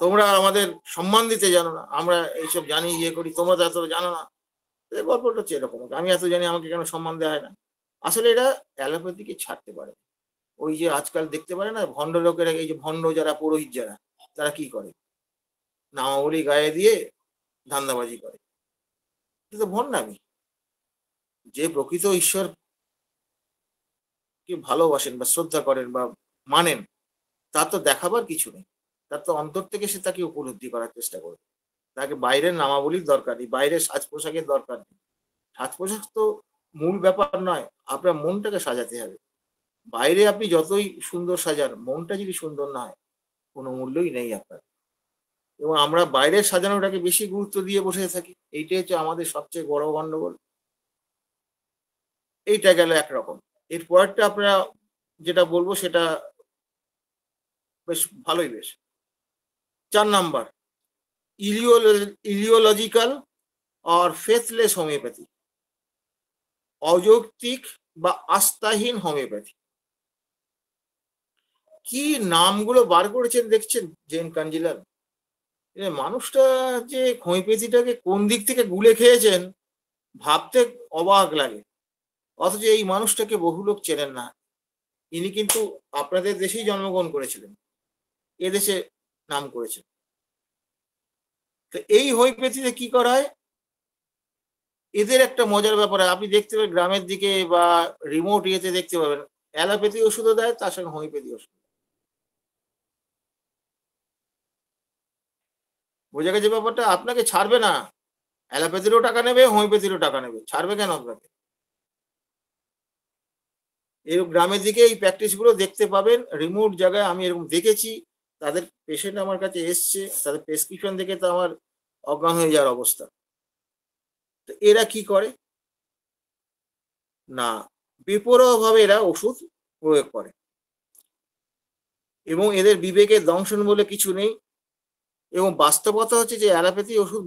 তোমরা আমাদের সম্মান দিতে জানো না। আমরা এইসব জানি ইয়ে করি, তোমরা তো এত জানো না। এই গল্পটা হচ্ছে এরকম। আমি এত জানি আমাকে কেন সম্মান দেওয়া হয় না? আসলে এরা অ্যালোপ্যাথিকে ছাড়তে পারে। ওই যে আজকাল দেখতে পারে না ভণ্ড লোকেরা, এই যে ভণ্ড যারা পুরোহিত যারা, তারা কি করে? নামাবলী গায়ে দিয়ে ধান্দাবাজি করে। এটা তো ভণ্ডামি। যে প্রকৃত ঈশ্বরকে ভালোবাসেন বা শ্রদ্ধা করেন বা মানেন, তার তো দেখাবার কিছু নেই, তার তো অন্তর থেকে সে তাকে উপলব্ধি করার চেষ্টা করবে। তাকে বাইরের নামাবলীর দরকার নেই, বাইরের সাজ পোশাকের দরকার নেই। সাজ পোশাক তো মূল ব্যাপার নয়, আপনার মনটাকে সাজাতে হবে। বাইরে আপনি যতই সুন্দর সাজান, মনটা যদি সুন্দর না হয়, কোনো মূল্যই নেই আপনার। এবং আমরা বাইরের সাজানোটাকে বেশি গুরুত্ব দিয়ে বসে থাকি, এইটাই হচ্ছে আমাদের সবচেয়ে বড় গন্ডগোল। এইটা গেল একরকম। এর পরেরটা আপনারা যেটা বলবো সেটা বেশ ভালোই বেশ। 4 নাম্বার, ইলিওলজিক্যাল অর ফেথলেস হোমিওপ্যাথি, অযৌক্তিক বা আস্থাহীন হোমিওপ্যাথি। কি নামগুলো বার করেছেন দেখছেন জেন কাঞ্জিলাল? মানুষটা যে হোমিওপ্যাথিটাকে কোন দিক থেকে গুলে খেয়েছেন ভাবতে অবাক লাগে। অথচ এই মানুষটাকে বহু লোক চেনেন না। ইনি কিন্তু আপনাদের দেশেই জন্মগ্রহণ করেছিলেন, এদেশে নাম করেছেন। তো এই হোমিওপ্যাথিতে কি করা হয়, এদের একটা মজার ব্যাপার আপনি দেখতে পাবেন গ্রামের দিকে বা রিমোট ইয়েতে দেখতে পাবেন, অ্যালোপ্যাথি ওষুধও দেয়, তার সঙ্গে হোমিওপ্যাথি ওষুধ। বোঝা গেছে ব্যাপারটা? আপনাকে ছাড়বে না, অ্যালোপ্যাথিরও টাকা নেবে, হোমিওপ্যাথিরও টাকা নেবে, ছাড়বে কেন আপনাকে? এই গ্রামের দিকে এই প্র্যাকটিস গুলো দেখতে পাবেন, রিমোট জায়গায় আমি এরকম দেখেছি। তাদের পেশেন্ট আমার কাছে এসছে, তাদের প্রেসক্রিপশন দেখে তো আমার অজ্ঞান হয়ে যাওয়ার অবস্থা। তো এরা কি করে না, বেপরোয়া ভাবে এরা ওষুধ প্রয়োগ করে এবং এদের বিবেকের দংশন বলে কিছু নেই। এবং বাস্তবতা হচ্ছে যে অ্যালোপ্যাথি ওষুধ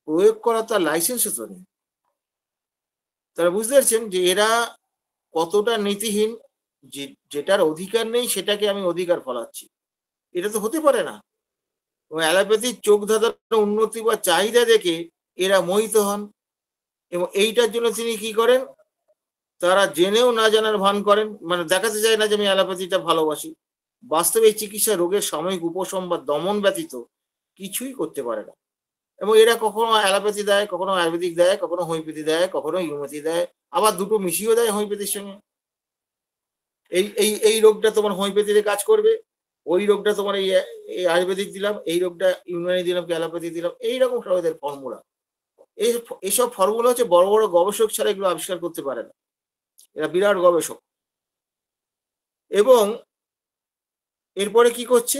প্রয়োগ করা তার লাইসেন্সও তো নেই। তারা বুঝতে পারছেন যে এরা কতটা নীতিহীন, যে যেটার অধিকার নেই সেটাকে আমি অধিকার ফলাচ্ছি, এটা তো হতে পারে না। এবং অ্যালোপ্যাথির চোখ ধাঁধানো উন্নতি বা চাহিদা দেখে এরা মোহিত হন এবং এইটার জন্য তিনি কি করেন, তারা জেনেও না জানার ভান করেন, মানে দেখাতে চায় না যে আমি অ্যালোপ্যাথিটা ভালোবাসি। বাস্তবে এই চিকিৎসা রোগের সাময়িক উপশম বা দমন ব্যতীত কিছুই করতে পারে না। এবং এরা কখনো অ্যালোপ্যাথি দেয়, কখনো আয়ুর্বেদিক দেয়, কখনো হোমিওপ্যাথি দেয়, কখনো ইউরোপ্যাথি দেয়, আবার দুটো মিশিয়েও দেয় হোমিওপ্যাথির সঙ্গে। এই রোগটা তোমার হোমিওপ্যাথিতে কাজ করবে, ওই রোগটা তোমার এই আয়ুর্বেদিক দিলাম, এই রোগটা ইউনানি দিলাম কি অ্যালোপ্যাথি দিলাম, এইরকম সব এদের ফর্মুলা। এইসব ফর্মুলা হচ্ছে বড় বড় গবেষক ছাড়া এগুলো আবিষ্কার করতে পারে না, এরা বিরাট গবেষক। এবং এরপরে কি করছে,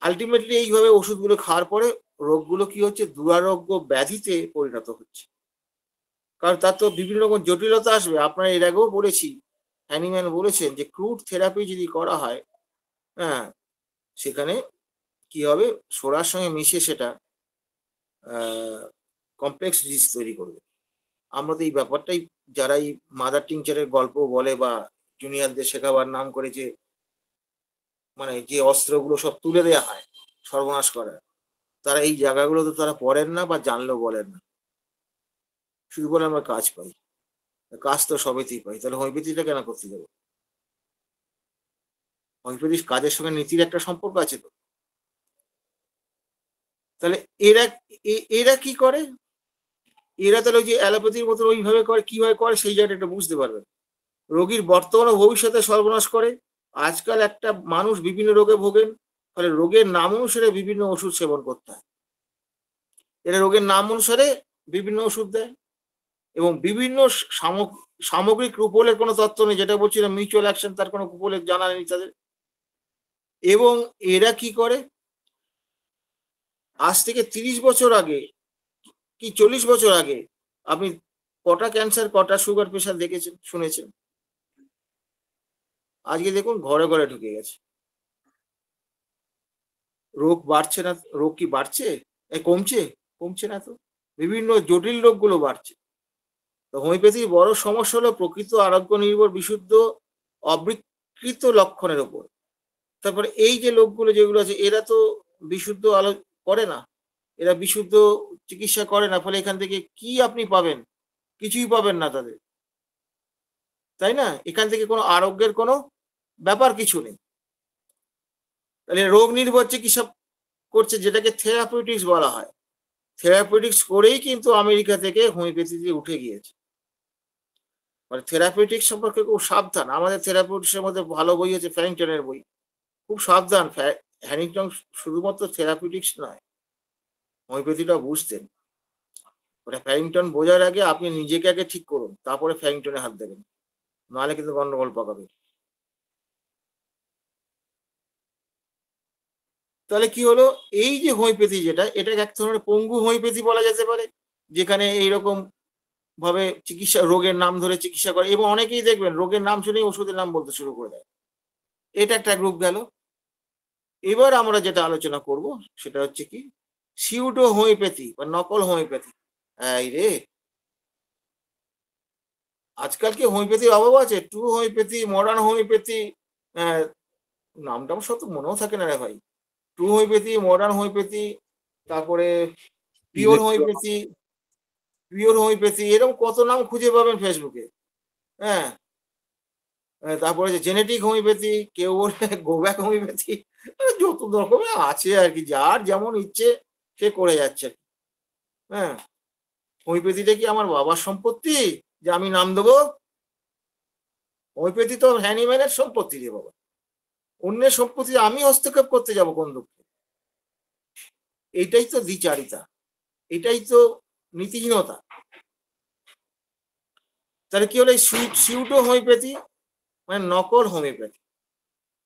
আলটিমেটলি এইভাবে ওষুধগুলো খাওয়ার পরে রোগগুলো কি হচ্ছে, দুরারোগ্য ব্যাধিতে পরিণত হচ্ছে। কারণ তার তো বিভিন্ন রকম জটিলতা আসবে। আপনারা এর আগেও বলেছি, হ্যানিম্যান বলেছেন যে ক্রুড থেরাপি যদি করা হয়, হ্যাঁ, সেখানে কি হবে, সোডার সঙ্গে মিশে সেটা কমপ্লেক্স ডিজিজ তৈরি করবে। আমরা তো এই ব্যাপারটাই, যারা এই মাদার টিংচারের গল্প বলে বা জুনিয়রদের শেখাবার নাম করে যে মানে যে অস্ত্রগুলো সব তুলে দেওয়া হয় সর্বনাশ করার, তারা এই জায়গাগুলো তো তারা পড়েন না বা জানলেও বলেন না, শুধু বলে আমরা কাজ পাই। কাজ তো সবেতেই পাই, তাহলে হোমিওপ্যাথিটা কেন করতে যাবো? হোমিওপ্যাথির কাজের সঙ্গে নীতির একটা সম্পর্ক আছে তো। তাহলে এরা এরা কি করে, এরা তাহলে ওই যে অ্যালোপ্যাথির মতন ওইভাবে করে, কিভাবে করে সেই জায়গাটা একটু বুঝতে পারবেন। রোগীর বর্তমান ও ভবিষ্যতে সর্বনাশ করে। আজকাল একটা মানুষ বিভিন্ন রোগে ভোগেন, ফলে রোগের নাম অনুসারে বিভিন্ন ওষুধ সেবন করতে হয়। এরা রোগের নাম অনুসারে বিভিন্ন ওষুধ দেয় এবং বিভিন্ন সামগ্রিক রূপলের কোনো তত্ত্ব নেই, যেটা বলছিলাম মিউচুয়াল অ্যাকশন, তার কোনো রূপলের জানা নেই তাদের। এবং এরা কি করে, আজ থেকে 30 বছর আগে কি 40 বছর আগে আপনি কটা ক্যান্সার, কটা সুগার, প্রেশার দেখেছেন, শুনেছেন? আজকে দেখুন ঘরে ঘরে ঢুকে গেছে। রোগ বাড়ছে না, রোগ কি বাড়ছে? কমছে? কমছে না তো। বিভিন্ন জটিল রোগগুলো বাড়ছে। তো হোমিওপ্যাথির বড় সমস্যা হলো প্রকৃত আরোগ্য নির্ভর বিশুদ্ধ অবিকৃত লক্ষণের উপর। তারপরে এই যে লোকগুলো যেগুলো আছে এরা তো বিশুদ্ধ আলো করে না, এরা বিশুদ্ধ চিকিৎসা করে না, ফলে এখান থেকে কি আপনি পাবেন? কিছুই পাবেন না তাদের, তাই না? এখান থেকে কোনো আরোগ্যের কোনো ব্যাপার কিছু নেই। তাহলে রোগ নির্ভর চিকিৎসা করছে, যেটাকে থেরাপিউটিক্স বলা হয়। থেরাপিউটিক্স করেই কিন্তু আমেরিকা থেকে হোমিওপ্যাথিতে উঠে গিয়েছে। মানে থেরাপিউটিক্স সম্পর্কে খুব সাবধান। আমাদের থেরাপিউটিক্সের মধ্যে ভালো বই হচ্ছে ফ্যারিংটনের বই। খুব সাবধান, হ্যারিংটন শুধুমাত্র থেরাপিউটিক্স নয়, হোমিওপ্যাথিটা বুঝতেন। ওটা ফ্যারিংটন বোঝার আগে আপনি নিজেকে আগে ঠিক করুন, তারপরে ফ্যারিংটনে হাত দেবেন। নাহলে কিন্তু গন্ডগোল পাকাবে। তাহলে কি হলো? এই যে হোমিওপ্যাথি যেটা, এটাকে এক ধরনের পঙ্গু হোমিওপ্যাথি বলা যেতে পারে। যেখানে এইরকম ভাবে চিকিৎসা, রোগের নাম ধরে চিকিৎসা করে, এবং অনেকেই দেখবেন রোগের নাম শুনেই ওষুধের নাম বলতে শুরু করে দেয়। এটা একটা গ্রুপ গেল। এবার আমরা যেটা আলোচনা করব সেটা হচ্ছে কি, সিউডো হোমিওপ্যাথি বা নকল হোমিওপ্যাথি। এই রে, আজকাল কি হোমিওপ্যাথির অভাব আছে? ট্রু হোমিওপ্যাথি, মডার্ন হোমিওপ্যাথি, নামটাম সব তো মনেও থাকে না রে ভাই। ট্রু হোমিওপ্যাথি, মডার্ন হোমিওপ্যাথি, তারপরে pure electro homeopathy, pure homeopathy, এরকম কত নাম খুঁজে পাবেন ফেসবুকে। হ্যাঁ, তারপরে যে জেনেটিক হোমিওপ্যাথি, কেউ বলে গোব্যাক হোমিওপ্যাথি, যত রকমের আছে আর কি, যার যেমন ইচ্ছে সে করে যাচ্ছে। হ্যাঁ, হোমিওপ্যাথিটা কি আমার বাবার সম্পত্তি যে আমি নাম দেবো? হোমিওপ্যাথি তো হ্যানিম্যানের সম্পত্তি রে বাবা। অন্যের সম্পত্তি আমি হস্তক্ষেপ করতে যাব কোন দুঃখে? এইটাই তো দ্বিচারিতা, এটাই তো নীতিহীনতা। তাহলে কি হলো? এই সিউডো হোমিওপ্যাথি মানে নকল হোমিওপ্যাথি।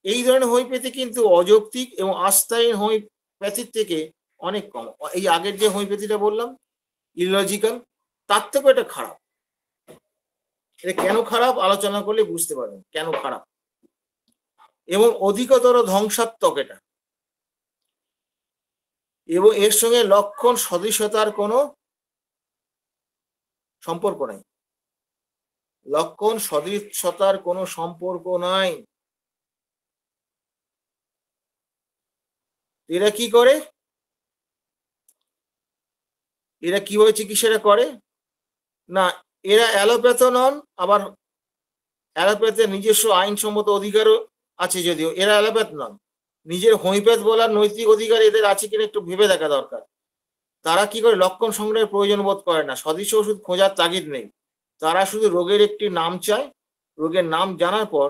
এই ধরনের হোমিওপ্যাথি কিন্তু অযৌক্তিক এবং আস্থাহীন হোমিওপ্যাথির থেকে অনেক কম। এই আগের যে হোমিওপ্যাথিটা বললাম ইলজিক্যাল, তার থেকেও এটা খারাপ। এটা কেন খারাপ আলোচনা করলে বুঝতে পারবেন কেন খারাপ, এবং অধিকতর ধ্বংসাত্মক এটা, এবং এর সঙ্গে লক্ষণ সদৃশতার কোনো সম্পর্ক নাই। লক্ষণ সদৃশতার কোনো সম্পর্ক নাই। এরা কি করে? এরা কিভাবে চিকিৎসাটা করে? না, এরা অ্যালোপ্যাথও নন, আবার অ্যালোপ্যাথের নিজস্ব আইনসম্মত অধিকারও আছে, যদিও এরা অ্যালোপ্যাথ নন। নিজের হোমিওপ্যাথ বলার নৈতিক অধিকার এদের আছে কিনা একটু ভেবে দেখা দরকার। তারা কি করে? লক্ষণ সংগ্রহের প্রয়োজন বোধ করে না, সদৃশ ওষুধ খোঁজার তাগিদ নেই। তারা শুধু রোগের একটি নাম চায়। রোগের নাম জানার পর,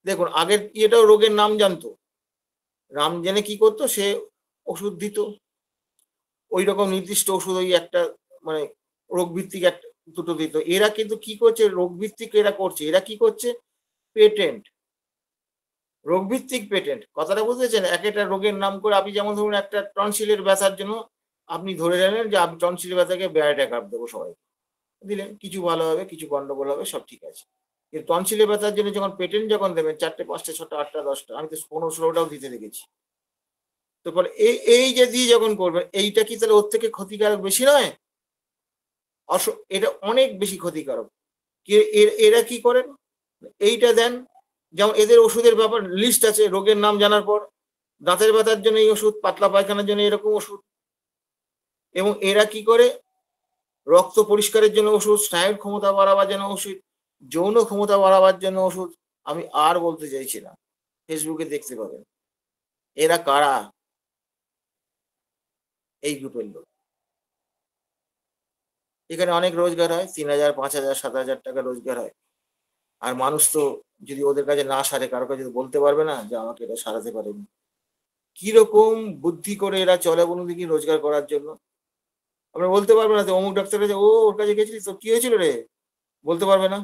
দেখুন আগের ইয়েটাও রোগের নাম জানতো, নাম জেনে কি করতো সে? ওষুধ দিত। ওই রকম নির্দিষ্ট ওষুধ, ওই একটা মানে রোগ ভিত্তিক একটা দুটো দিত। এরা কিন্তু কি করছে? রোগ ভিত্তিক এরা করছে, এরা কি করছে? পেটেন্ট, রোগভিত্তিক পেটেন্ট। কথাটা বুঝতেছেন? এক একটা রোগের নাম করে, আপনি যেমন ধরুন একটা টনসিলের ব্যথার জন্য আপনি ধরে নেন যে আমি টনসিলের ব্যথাকে ব্যারাটাকাপ দেবো, সবাই দিলেন, কিছু ভালো হবে, কিছু গন্ডগোল হবে, সব ঠিক আছে। কিন্তু টনসিলের ব্যথার জন্য যখন পেটেন্ট যখন দেবেন 4টে 5টে 6টা 8টা 10টা, আমি তো 15-16টাও দিতে দেখেছি। তো পরে এই যে দিয়ে যখন করবেন, এইটা কি তাহলে ওর থেকে ক্ষতিকারক বেশি নয়? এটা অনেক বেশি ক্ষতিকারক। এরা কি করেন? এইটা দেন, যেমন এদের ওষুধের ব্যাপার লিস্ট আছে, রোগের নাম জানার পর দাঁতের ব্যথার জন্য এই ওষুধ, পাতলা পায়খানার জন্য এরকম ওষুধ। এবং এরা কি করে? রক্ত পরিষ্কারের জন্য ওষুধ, স্নায়ুর ক্ষমতা বাড়াবার জন্য ওষুধ, যৌন ক্ষমতা বাড়াবার জন্য ওষুধ। আমি আর বলতে চাইছি না, ফেসবুকে দেখতে পাবেন। এরা কারা? এই গ্রুপের লোক। এখানে অনেক রোজগার হয়, 3,000 5,000 7,000 টাকা রোজগার হয়। আর মানুষ তো যদি ওদের কাছে না সারে, কারো কাছে বলতে পারবে না যে আমাকে এটা সারাতে পারেনি। কিরকম বুদ্ধি করে এরা চলে বলুন দেখি রোজগার করার জন্য? আমরা বলতে পারবে না যে অমুক ডাক্তারের কাছে, ও ওর কাছে গেছিলিস তো কি হয়েছিল রে? বলতে পারবে না।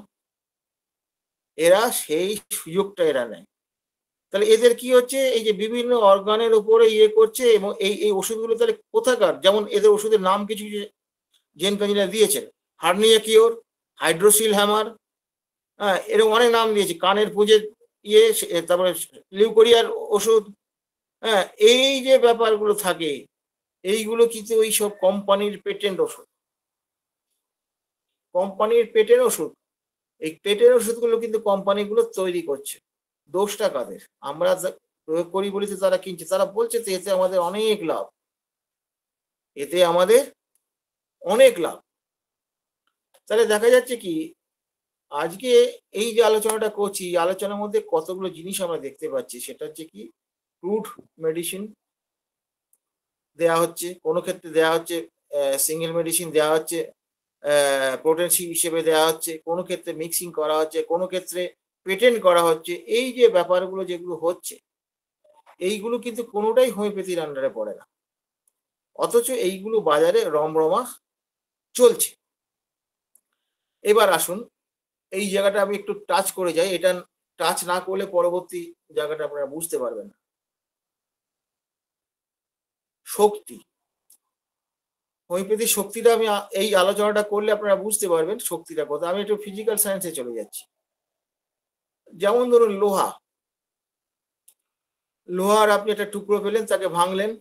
এরা সেই সুযোগটা এরা নেয়। তাহলে এদের কি হচ্ছে? এই যে বিভিন্ন অর্গানের উপরে ইয়ে করছে, এবং এই ওষুধগুলো তাহলে কোথাকার? যেমন এদের ওষুধের নাম কিছু জেন কাজিরা দিয়েছেন, হার্নিয়া কিওর, হাইড্রোসিল হ্যামার, হ্যাঁ এরকম অনেক নাম দিয়েছে, কানের পুঁজের ইয়ে, তারপরে লিউকোরিয়ার ওষুধ। হ্যাঁ, এই যে ব্যাপারগুলো থাকে, এইগুলো কিন্তু ওই সব কোম্পানির পেটেন্ট ওষুধ, কোম্পানির পেটেন্ট ওষুধ। এই পেটেন্ট ওষুধগুলো কিন্তু কোম্পানিগুলো তৈরি করছে। দোষটা কাদের? আমরা প্রয়োগ করি বলি তো তারা কিনছে, তারা বলছে তো এতে আমাদের অনেক লাভ, এতে আমাদের অনেক লাভ। তাহলে দেখা যাচ্ছে কি, আজকে এই যে আলোচনাটা করছি, আলোচনার মধ্যে কতগুলো জিনিস আমরা দেখতে পাচ্ছি। সেটা হচ্ছে কি, ক্রুড মেডিসিন দেয়া হচ্ছে, কোনো ক্ষেত্রে দেয়া হচ্ছে সিঙ্গেল মেডিসিন দেওয়া হচ্ছে, পোটেনসি হিসেবে দেওয়া হচ্ছে, কোনো ক্ষেত্রে মিক্সিং করা হচ্ছে, কোনো ক্ষেত্রে পেটেন্ট করা হচ্ছে। এই যে ব্যাপারগুলো যেগুলো হচ্ছে, এইগুলো কিন্তু কোনোটাই হোমিওপ্যাথির আন্ডারে পড়ে না। অথচ এইগুলো বাজারে রমরমা চলছে। এবার আসুন, এই জায়গাটা আমি একটু টাচ করে যাই। এটা টাচ না করলে পরবর্তী জায়গাটা আপনারা বুঝতে পারবেন না। শক্তি, হোমিওপ্যাথির শক্তিটা আমি এই আলোচনাটা করলে আপনারা বুঝতে পারবেন শক্তিটা কোথায়। আমি একটু ফিজিক্যাল সায়েন্সে চলে যাচ্ছি। যেমন ধরুন লোহা, লোহার আপনি একটা টুকরো পেলেন, তাকে ভাঙলেন,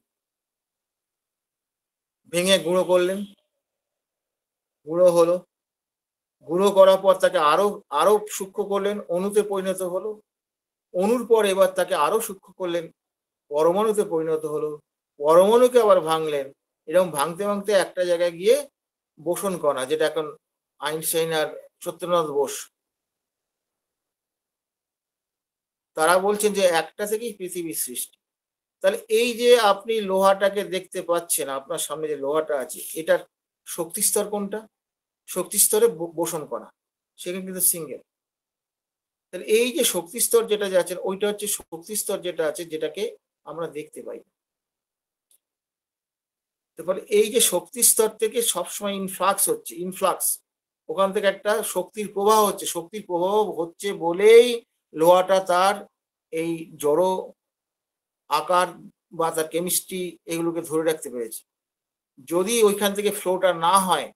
ভেঙে গুঁড়ো করলেন, গুঁড়ো হলো। গুঁড়ো করার পর তাকে আরো আরো সূক্ষ্ম করলেন, অণুতে পরিণত হলো। অণুর পর এবার তাকে আরো সূক্ষ্ম করলেন, পরমাণুতে পরিণত হলো। পরমাণুকে আবার ভাঙলেন। এরকম ভাঙতে ভাঙতে একটা জায়গায় গিয়ে বোসন কণা, যেটা এখন আইনস্টাইন আর সত্যেন্দ্রনাথ বোস, তারা বলছেন যে একটা থেকেই পৃথিবীর সৃষ্টি। তাহলে এই যে আপনি লোহাটাকে দেখতে পাচ্ছেন, আপনার সামনে যে লোহাটা আছে, এটার শক্তি স্তর কোনটা? শক্তি স্তরে বোসন কণা, সেখানে কিন্তু সিঙ্গেল। তাহলে এই যে শক্তি স্তর যেটা যাচ্ছে, ওইটা হচ্ছে শক্তি স্তর যেটা আছে, যেটাকে আমরা দেখতে পাই। তারপরে এই যে শক্তি স্তর থেকে সবসময় ইনফ্লাক্স হচ্ছে, ইনফ্লাক্স, ওখান থেকে একটা শক্তির প্রবাহ হচ্ছে। শক্তির প্রবাহ হচ্ছে বলেই লোহাটা তার এই জড় আকার বা তার কেমিস্ট্রি এগুলোকে ধরে রাখতে পেরেছে। যদি ওইখান থেকে ফ্লোটা না হয়,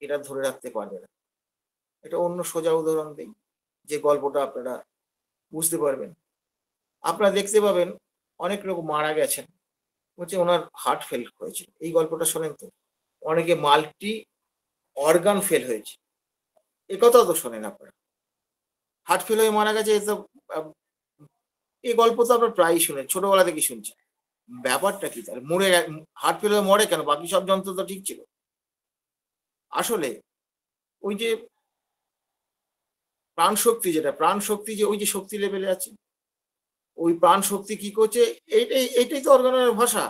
এটা ধরে রাখতে পারবে না। এটা অন্য সোজা উদাহরণ দিই, যে গল্পটা আপনারা বুঝতে পারবেন। আপনারা দেখতে পাবেন অনেক লোক মারা গেছেন, হচ্ছে ওনার হার্ট ফেল হয়েছে। এই গল্পটা শোনেন তো? অনেকে মাল্টি অর্গান ফেল হয়েছে, এ কথাও তো শোনেন আপনারা। হার্ট ফেল হয়ে মারা গেছে, এসব এই গল্প তো আপনার প্রায়ই শুনেন, ছোটবেলা থেকে শুনছেন। ব্যাপারটা কি তাহলে? হার্ট ফেল হয়ে মরে কেন? বাকি সব যন্ত্র তো ঠিক ছিল। আসলে ওই যে প্রাণ শক্তি, যেটা প্রাণ শক্তি, যে ওই যে শক্তি লেভেলে আছে, ওই প্রাণ শক্তি কি করছে? এইটাই তো অর্গানের ভাষা।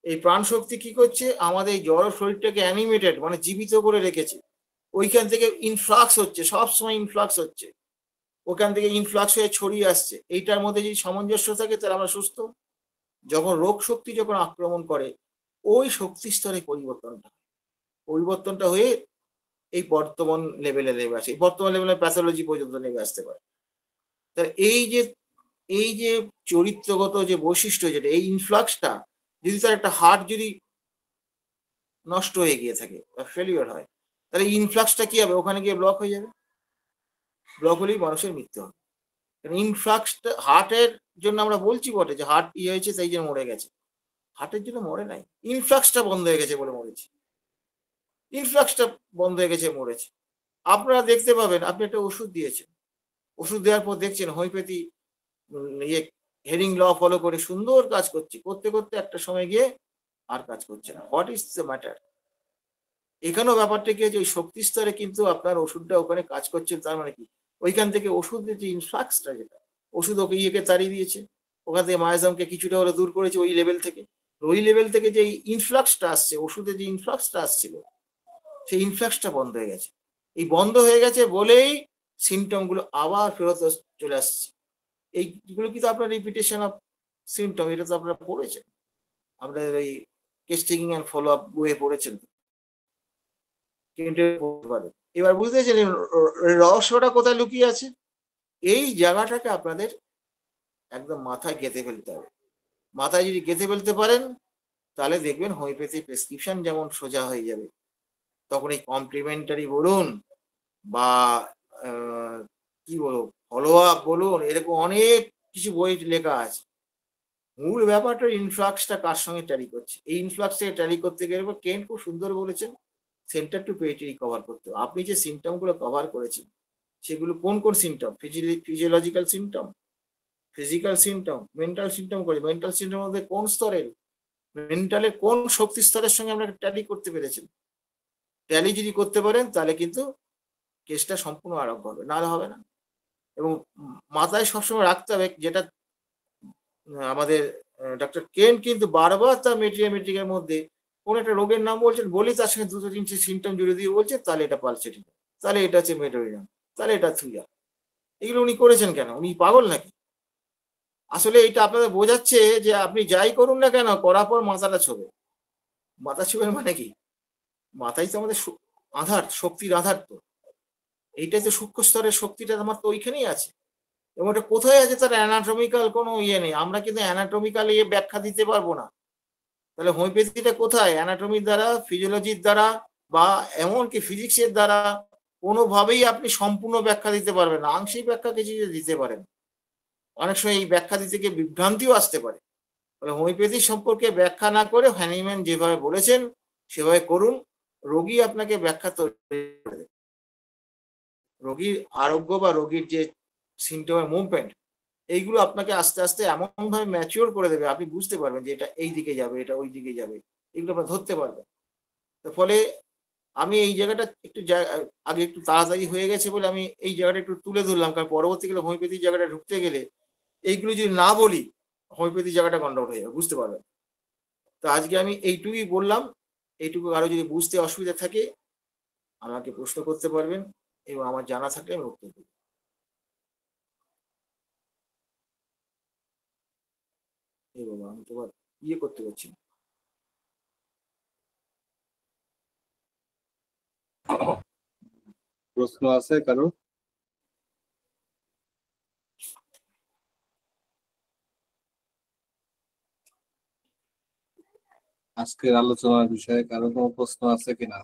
এই প্রাণ শক্তি কি করছে? আমাদের এই জড় শরীরটাকে অ্যানিমেটেড, মানে জীবিত করে রেখেছে। ওইখান থেকে ইনফ্লাক্স হচ্ছে, সবসময় ইনফ্লাক্স হচ্ছে। ওখান থেকে ইনফ্লাক্স হয়ে ছড়িয়ে আসছে। এইটার মধ্যে যদি সামঞ্জস্য থাকে, তাহলে আমরা সুস্থ। যখন রোগ শক্তি যখন আক্রমণ করে, ওই শক্তি স্তরে পরিবর্তনটা হয়ে এই বর্তমান লেভেলে নেমে আসে। এই বর্তমান লেভেলে প্যাথোলজি পর্যন্ত নেমে আসতে পারে। তাহলে এই যে চরিত্রগত যে বৈশিষ্ট্য, যেটা এই ইনফ্লাক্সটা, যদি তার একটা হার্ট যদি নষ্ট হয়ে গিয়ে থাকে বা ফেলিওর হয়, তাহলে ইনফ্লাক্সটা কি হবে? ওখানে গিয়ে ব্লক হয়ে যাবে। ব্লক হলেই মানুষের মৃত্যু হবে। ইনফ্লাক্সটা হার্টের জন্য আমরা বলছি বটে যে হার্ট ইয়ে হয়েছে সেই জন্য মরে গেছে। হার্টের জন্য মরে নাই, ইনফ্লাক্সটা বন্ধ হয়ে গেছে বলে মরেছে। ইনফ্লাক্সটা বন্ধ হয়ে গেছে, মরেছে। আপনারা দেখতে পাবেন, আপনি একটা ওষুধ দিয়েছেন, ওষুধ দেওয়ার পর দেখছেন হোমিওপ্যাথি ইয়ে হেরিং ল ফলো করে সুন্দর কাজ করছে, করতে করতে একটা সময় গিয়ে আর কাজ করছে না। What is the matter? এখানেও ব্যাপারটা কি আছে, ওই শক্তি স্তরে কিন্তু আপনার ওষুধটা ওখানে কাজ করছে। তার মানে কি? ওইখান থেকে ওষুধের যে ইনফ্লাক্সটা, যেটা ওষুধ ওকে ইয়েকে তাড়িয়ে দিয়েছে, ওখান থেকে মায়াজামকে কিছুটা হলে দূর করেছে ওই লেভেল থেকে। ওই লেভেল থেকে যে ইনফ্লাক্সটা আসছে, ওষুধের যে ইনফ্লাক্সটা আসছিল, সেই ইনফ্লাক্সটা বন্ধ হয়ে গেছে। এই বন্ধ হয়ে গেছে বলেই সিমটম গুলো আবার ফেরত চলে আসছে। এইগুলো কিন্তু আপনার রিপিটেশন অফ সিমটম, এটা তো আপনারা পড়েছেন, আপনার ওই case taking and follow up বইয়ে পড়েছেন। এবার বুঝতে পেরেছেন রহস্যটা কোথায় লুকিয়ে আছে? এই জায়গাটাকে আপনাদের একদম মাথায় গেঁথে ফেলতে হবে। মাথায় যদি গেঁথে ফেলতে পারেন, তাহলে দেখবেন হোমিওপ্যাথি প্রেসক্রিপশন যেমন সোজা হয়ে যাবে। তখন এই কমপ্লিমেন্টারি বলুন বা কি বলবো, ফলো আপ বলুন, এরকম অনেক কিছু বই লেখা আছে। মূল ব্যাপারটা ইনফ্লাক্সটা কার সঙ্গে ট্যালি করছে। এই ইনফ্লাক্সটাকে ট্যালি করতে গেলে কেন খুব সুন্দর বলেছেন, সেন্টার টু পেরিফেরি কভার করতে হবে। আপনি যে সিমটম গুলো কভার করেছেন, সেগুলো কোন কোন symptom? Physiological symptom, physical symptom, mental symptom করে। মেন্টাল সিমটম মধ্যে কোন স্তরের, মেন্টালের কোন শক্তি স্তরের সঙ্গে আমরা ট্যালি করতে পেরেছেন। ট্যালি যদি করতে পারেন, তাহলে কিন্তু কেসটা সম্পূর্ণ আরোগ্য হবে, নাহলে হবে না। এবং মাথায় সবসময় রাখতে হবে, যেটা আমাদের ডক্টর কেন কিন্তু বারবার তার মেট্রিয়ামেট্রিকের মধ্যে কোন একটা রোগের নাম বলছেন, বলি তার সঙ্গে দুটো তিনটে সিমটম জুড়ে দিয়ে বলছেন, তাহলে এটা পালসেটিভ, তাহলে এটা হচ্ছে মেডোরিনাম, তাহলে এটা থুইয়া। এগুলো উনি করেছেন কেন? উনি পাগল নাকি? আসলে এটা আপনাদের বোঝাচ্ছে যে আপনি যাই করুন না কেন, করার পর মাথাটা ছোবে। মাথা ছোবেন মানে কি? মাথাই তো আমাদের আধার, শক্তির আধার তো। এইটাই তো সূক্ষ্ম স্তরের শক্তিটা আমার তো ওইখানেই আছে। এবং ওটা কোথায় আছে তার অ্যানাটমিক্যাল কোনো ইয়ে নেই। আমরা কিন্তু অ্যানাটমিক্যাল ইয়ে ব্যাখ্যা দিতে পারবো না। তাহলে হোমিওপ্যাথিটা কোথায়? অ্যানাটমির দ্বারা, ফিজিওলজির দ্বারা বা এমনকি ফিজিক্সের দ্বারা কোনোভাবেই আপনি সম্পূর্ণ ব্যাখ্যা দিতে পারবেন না। আংশিক ব্যাখ্যা কিছু দিতে পারেন। অনেক সময় এই ব্যাখ্যা দিতে গিয়ে বিভ্রান্তিও আসতে পারে। তাহলে হোমিওপ্যাথি সম্পর্কে ব্যাখ্যা না করে হ্যানিম্যান যেভাবে বলেছেন সেভাবে করুন। রোগী আপনাকে ব্যাখ্যা তৈরি করে দেবে। রোগীর আরোগ্য বা রোগীর যে সিমটমের মুভমেন্ট, এইগুলো আপনাকে আস্তে আস্তে এমনভাবে ম্যাচিওর করে দেবে, আপনি বুঝতে পারবেন যে এটা এই দিকে যাবে, এটা ওই দিকে যাবে। এগুলো আপনার ধরতে পারবেন। তো ফলে আমি এই জায়গাটা একটু আগে একটু তাড়াতাড়ি হয়ে গেছে বলে আমি এই জায়গাটা একটু তুলে ধরলাম, কারণ পরবর্তীকালে হোমিওপ্যাথি জায়গাটা ঢুকতে গেলে এইগুলো যদি না বলি, হোমিওপ্যাথি জায়গাটা গন্ডগোল হয়ে যাবে, বুঝতে পারবেন। তো আজকে আমি এইটুকুই বললাম। এইটুকু আরো যদি বুঝতে অসুবিধা থাকে আমাকে প্রশ্ন করতে পারবেন, এবং আমার জানা থাকলে আমি উত্তর দেব। এই বাবা, আমি তোমার ইয়ে করতে পারছি না। প্রশ্ন আছে কারো? আজকের আলোচনার বিষয়ে কারো কোনো প্রশ্ন আছে কিনা?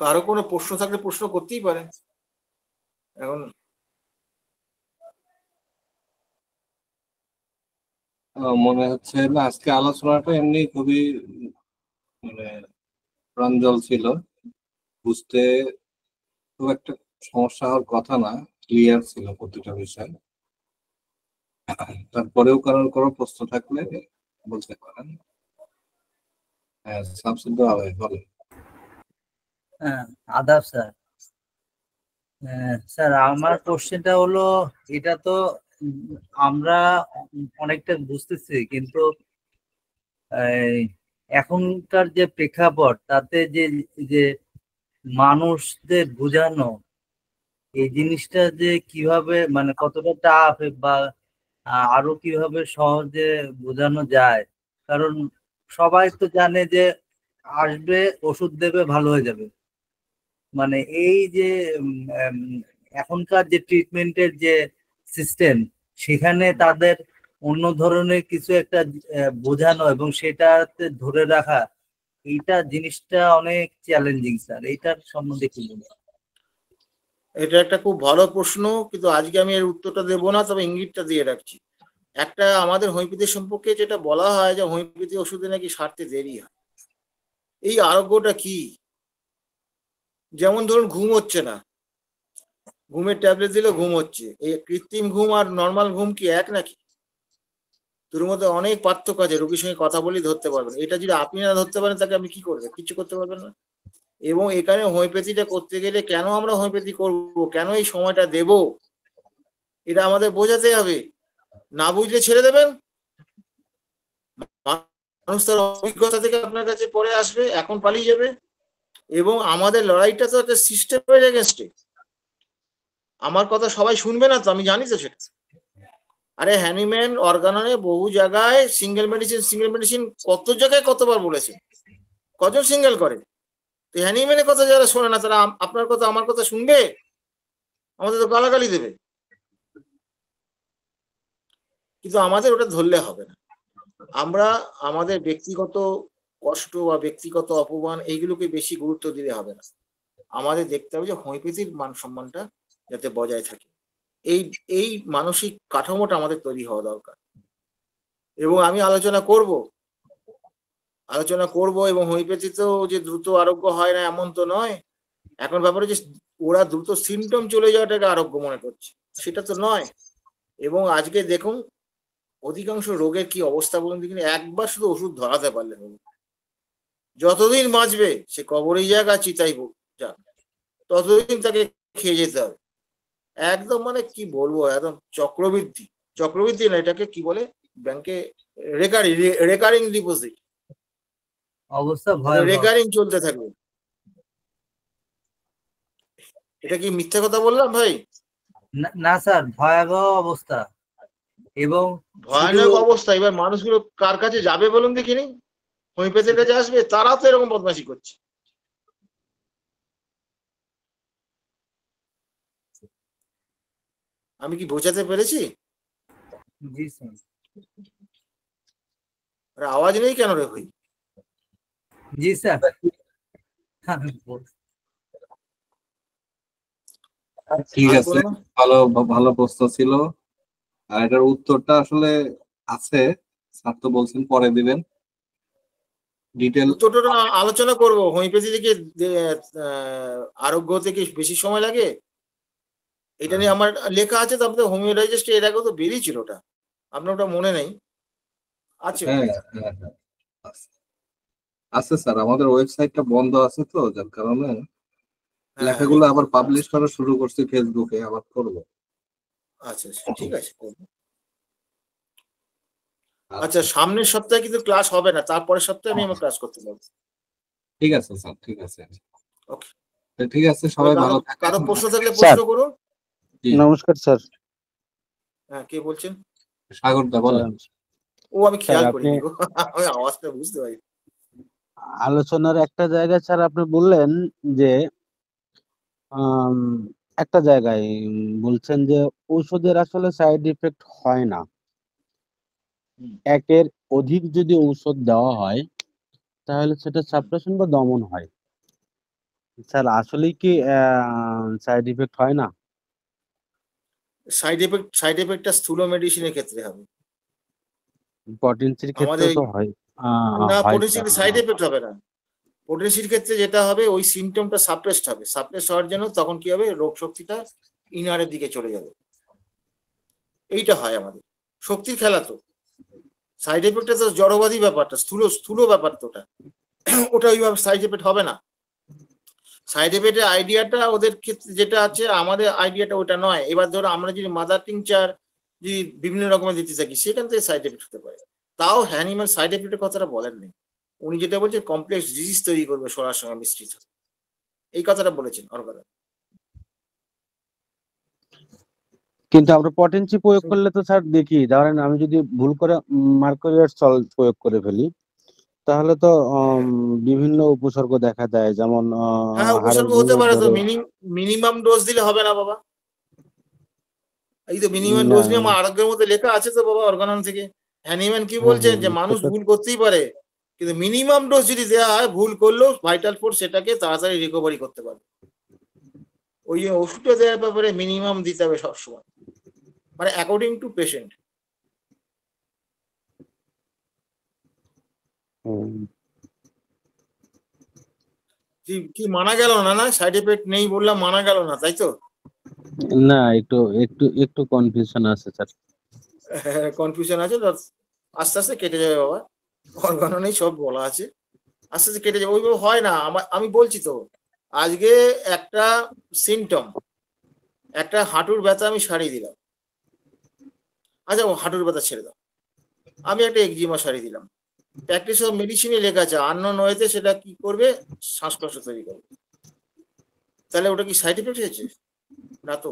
কারো কোনো প্রশ্ন থাকলে প্রশ্ন করতেই পারেন। এখন মনে হচ্ছে না, আজকে আলোচনাটা এমনি খুবই মানে প্রাঞ্জল ছিল, বুঝতে খুব একটা সমস্যা হওয়ার কথা না, ক্লিয়ার ছিল প্রতিটা বিষয়। তারপরেও কারোর কোনো প্রশ্ন থাকলে বলতে পারেন। হ্যাঁ, শামসুদ্দোহা ভাই বলেন। হ্যাঁ, আদাব স্যার। স্যার, আমার কোশ্চেনটা হলো, এটা তো আমরা অনেকটা বুঝতেছি, কিন্তু এই এখনকার যে প্রেক্ষাপট তাতে যে যে মানুষদের বোঝানো এই জিনিসটা যে কিভাবে, মানে কতটা টাফ বা আরো কিভাবে সহজে বোঝানো যায়। কারণ সবাই তো জানে যে আসবে, ওষুধ দেবে, ভালো হয়ে যাবে। মানে এই যে এখনকার যে ট্রিটমেন্টের যে সিস্টেম, সেখানে তাদের অন্য ধরনের কিছু একটা বোঝানো এবং সেটাতে ধরে রাখা, এইটা জিনিসটা অনেক চ্যালেঞ্জিং স্যার। এইটার সম্বন্ধে কি বলবেন? এটা একটা খুব ভালো প্রশ্ন, কিন্তু আজকে আমি এর উত্তরটা দেবো না, তবে ইঙ্গিতটা দিয়ে রাখছি। একটা আমাদের হোমিওপ্যাথি সম্পর্কে যেটা বলা হয় যে হোমিওপ্যাথি ওষুধে নাকি সারতে দেরি হয়। এই আরোগ্যটা কি? যেমন ধরুন ঘুম হচ্ছে না, ঘুমের ট্যাবলেট দিলে ঘুম হচ্ছে। এই কৃত্রিম ঘুম আর নর্মাল ঘুম কি এক নাকি? তোর মধ্যে অনেক পার্থক্য আছে। রোগীর সঙ্গে কথা বলেই ধরতে পারবেন। এটা যদি আপনি না ধরতে পারেন তাকে আপনি কি করবেন? কিছু করতে পারবেন না। এবং এখানে হোমিওপ্যাথিটা করতে গেলে কেন আমরা হোমিওপ্যাথি করবো, কেন এই সময়টা দেব, এটা আমাদের বোঝাতে হবে। না বুঝলে ছেড়ে দেবেন। মানুষ তার অভিজ্ঞতা থেকে আপনার কাছে পরে আসবে, এখন পালিয়ে যাবে। এবং আমাদের লড়াইটা তো একটা সিস্টেমের এগেনস্টে। আমার কথা সবাই শুনবে না তো, আমি জানি তো সেটা। আরে হ্যানিম্যান অর্গাননে বহু জায়গায় সিঙ্গেল মেডিসিন কত জায়গায় কতবার বলেছে। কজন সিঙ্গেল করে? তো হ্যানিম্যানের কথা যারা শোনে না তারা আপনার কথা আমার কথা শুনবে? আমাদের তো গালাগালি দেবে। কিন্তু আমাদের ওটা ধরলে হবে না। আমরা আমাদের ব্যক্তিগত কষ্ট বা ব্যক্তিগত অপমান এইগুলোকে বেশি গুরুত্ব দিলে হবে না। আমাদের দেখতে হবে যে হোমিওপ্যাথির মান সম্মানটা যাতে বজায় থাকে। এই এই মানসিক কাঠামোটা আমাদের তৈরি হওয়া দরকার। এবং আমি আলোচনা করব এবং হোমিওপ্যাথিতেও যে দ্রুত আরোগ্য হয় না এমন তো নয়। এখন ব্যাপারে যে ওরা দ্রুত সিমটম চলে যাওয়াটাকে আরোগ্য মনে করছে, সেটা তো নয়। এবং আজকে দেখুন অধিকাংশ রোগের কি অবস্থা বলুন দেখিনি। একবার শুধু ওষুধ ধরাতে পারলে হবে, যতদিন বাঁচবে সে কবরেই যাক আর চিতাই যাক, ততদিন তাকে খেয়ে যেতে হবে। একদম মানে কি বলবো, একদম চক্রবৃদ্ধি। চক্রবৃদ্ধি না, এটাকে কি বলে ব্যাংকে, রেকারিং ডিপোজিট, অবস্থা ভয়াবহ। রেকারিং চলতে থাকবে। এটা কি মিথ্যা কথা বললাম ভাই? না স্যার, ভয়াবহ অবস্থা। এবং শুধু ভয়ানক অবস্থা। এবার মানুষগুলো কার কাছে যাবে বলুন দেখিনি? হোমিওপ্যাথির কাছে আসবে? তারা তো এরকম বদমাশি করছে। আমি কি বোঝাতে পেরেছি? জি স্যার। আরে আওয়াজ নেই কেন রে ভাই? জি স্যার। ঠিক আর আছে, কোনো? ভালো ভালো প্রশ্ন ছিল। আর এটার উত্তরটা আসলে আছে, স্যার তো বলছেন পরে দিবেন ডিটেল। উত্তরটা না আলোচনা করবো। হোমিওপ্যাথি থেকে আরোগ্য থেকে বেশি সময় লাগে, এটা নিয়ে আমার লেখা আছে। তারপরে হোমিও ডাইজেস্টে এর আগেও তো বেরিয়েছিল ওটা, আপনার ওটা মনে নেই? আছে হ্যাঁ ওটা। হ্যাঁ হ্যাঁ, আছে আছে স্যার, আমাদের ওয়েবসাইটটা বন্ধ আছে তো, যার কারণে হ্যাঁ হ্যাঁ, লেখাগুলো আবার পাবলিশ করা শুরু করছি ফেসবুকে, আবার করবো। আচ্ছা আচ্ছা, ঠিক আছে, করবো। আচ্ছা, আচ্ছা সামনের সপ্তাহে কিন্তু ক্লাস হবে না, তারপরের সপ্তাহে আমি আমার ক্লাস করতে পারবো। ঠিক আছে স্যার, ঠিক আছে। ওকে। তো ঠিক আছে, সবাই কারো ভালো থাকেন। কারো প্রশ্ন থাকলে স্যার প্রশ্ন করুন। জি, নমস্কার স্যার। হ্যাঁ, কে বলছেন? সাগর দা বলেন। ও, আমি স্যার খেয়াল আপনি করিনি গো। আমি আওয়াজটা বুঝতে পারি। আলোচনার একটা জায়গায় স্যার আপনি বললেন যে আম, একটা জায়গায় বলছেন যে ঔষধের আসলে সাইড ইফেক্ট হয় না, হুম। একের অধিক যদি ঔষধ দেওয়া হয় তাহলে সেটা সাপ্রেশন বা দমন হয়। স্যার আসলেই কি সাইড ইফেক্ট হয় না? সাইড এফেক্টটা স্থূল মেডিসিনের ক্ষেত্রে হবে। পটেন্সির ক্ষেত্রেও আমাদের তো হয়। না, হয় পটেনশিয়াল সাইড এফেক্ট হবে না। পটেনশিয়াল ক্ষেত্রে যেটা হবে, ওই সিমটমটা সাপ্রেসড হবে। সাপ্রেস হওয়ার জন্য তখন কি হবে, রোগ শক্তিটা ইনারের দিকে চলে যাবে। এইটা হয় আমাদের শক্তির খেলা তো। সাইড এফেক্টটা তো জড়বাদী ব্যাপারটা, স্থূল স্থূল ব্যাপার তো ওটা। ওটা ওইভাবে সাইড এফেক্ট হবে না। সাইড এফেক্টের আইডিয়াটা ওদের ক্ষেত্রে যেটা আছে, আমাদের আইডিয়াটা ওটা নয়। এবার ধরো আমরা যদি মাদার টিংচার যদি বিভিন্ন রকমের দিতে থাকি, সেখান থেকে সাইড এফেক্ট হতে পারে। তাও হ্যানিম্যাল সাইড এফেক্টের কথাটা বলেন নেই। উনি যেটা বলছেন কমপ্লেক্স ডিজিজ তৈরি করবে সোনার সঙ্গে মিশ্রিত, এই কথাটা বলেছেন অর্গাদা। কিন্তু আমরা পটেন্সি প্রয়োগ করলে তো স্যার দেখি, ধরেন আমি যদি ভুল করে মার্কুরিয়ার সল্ট প্রয়োগ করে ফেলি তাহলে তো বিভিন্ন উপসর্গ দেখা যায়, যেমন হ্যাঁ, হাড়ের উপসর্গ হতে ভেঙে পারে তো। পড়ে। মিনিমাম ডোজ দিলে হবে না বাবা। এই তো মিনিমাম না, ডোজ নিয়ে আমার আরোগ্যের মধ্যে লেখা আছে তো বাবা, অর্গানন থেকে। হ্যানিম্যান কি বলছেন যে মানুষ সেটা ভুল করতেই পারে, কিন্তু মিনিমাম ডোজ যদি দেওয়া হয়, ভুল করলেও ভাইটাল ফোর্স সেটাকে তাড়াতাড়ি রিকভারি করতে পারবে। ওই যে ওষুধটা দেওয়ার ব্যাপারে মিনিমাম দিতে হবে সবসময়, মানে অ্যাকর্ডিং টু পেশেন্ট। হুম, কি মানা গেল না? না, সাইড এফেক্ট নেই বললাম, মানা গেল না, তাই তো? না, একটু একটু একটু কনফিউশন আছে স্যার। কনফিউশন আছে তো, আস্তে আস্তে কেটে যাবে বাবা। অর্গাননেই সব বলা আছে, আস্তে আস্তে কেটে যাবে। ওইভাবে হয় না। আমি বলছি তো, আজকে একটা সিমটম, একটা হাঁটুর ব্যথা আমি সারিয়ে দিলাম। আচ্ছা, ও হাঁটুর ব্যথা ছেড়ে দাও, আমি একটা একজিমা সারিয়ে দিলাম। প্র্যাকটিস অফ মেডিসিনে লেখা আছে আননোন ওয়েতে সেটা কি করবে, শ্বাসকষ্ট তৈরি করবে। তাহলে ওটা কি সাইড এফেক্ট হয়েছে? না তো।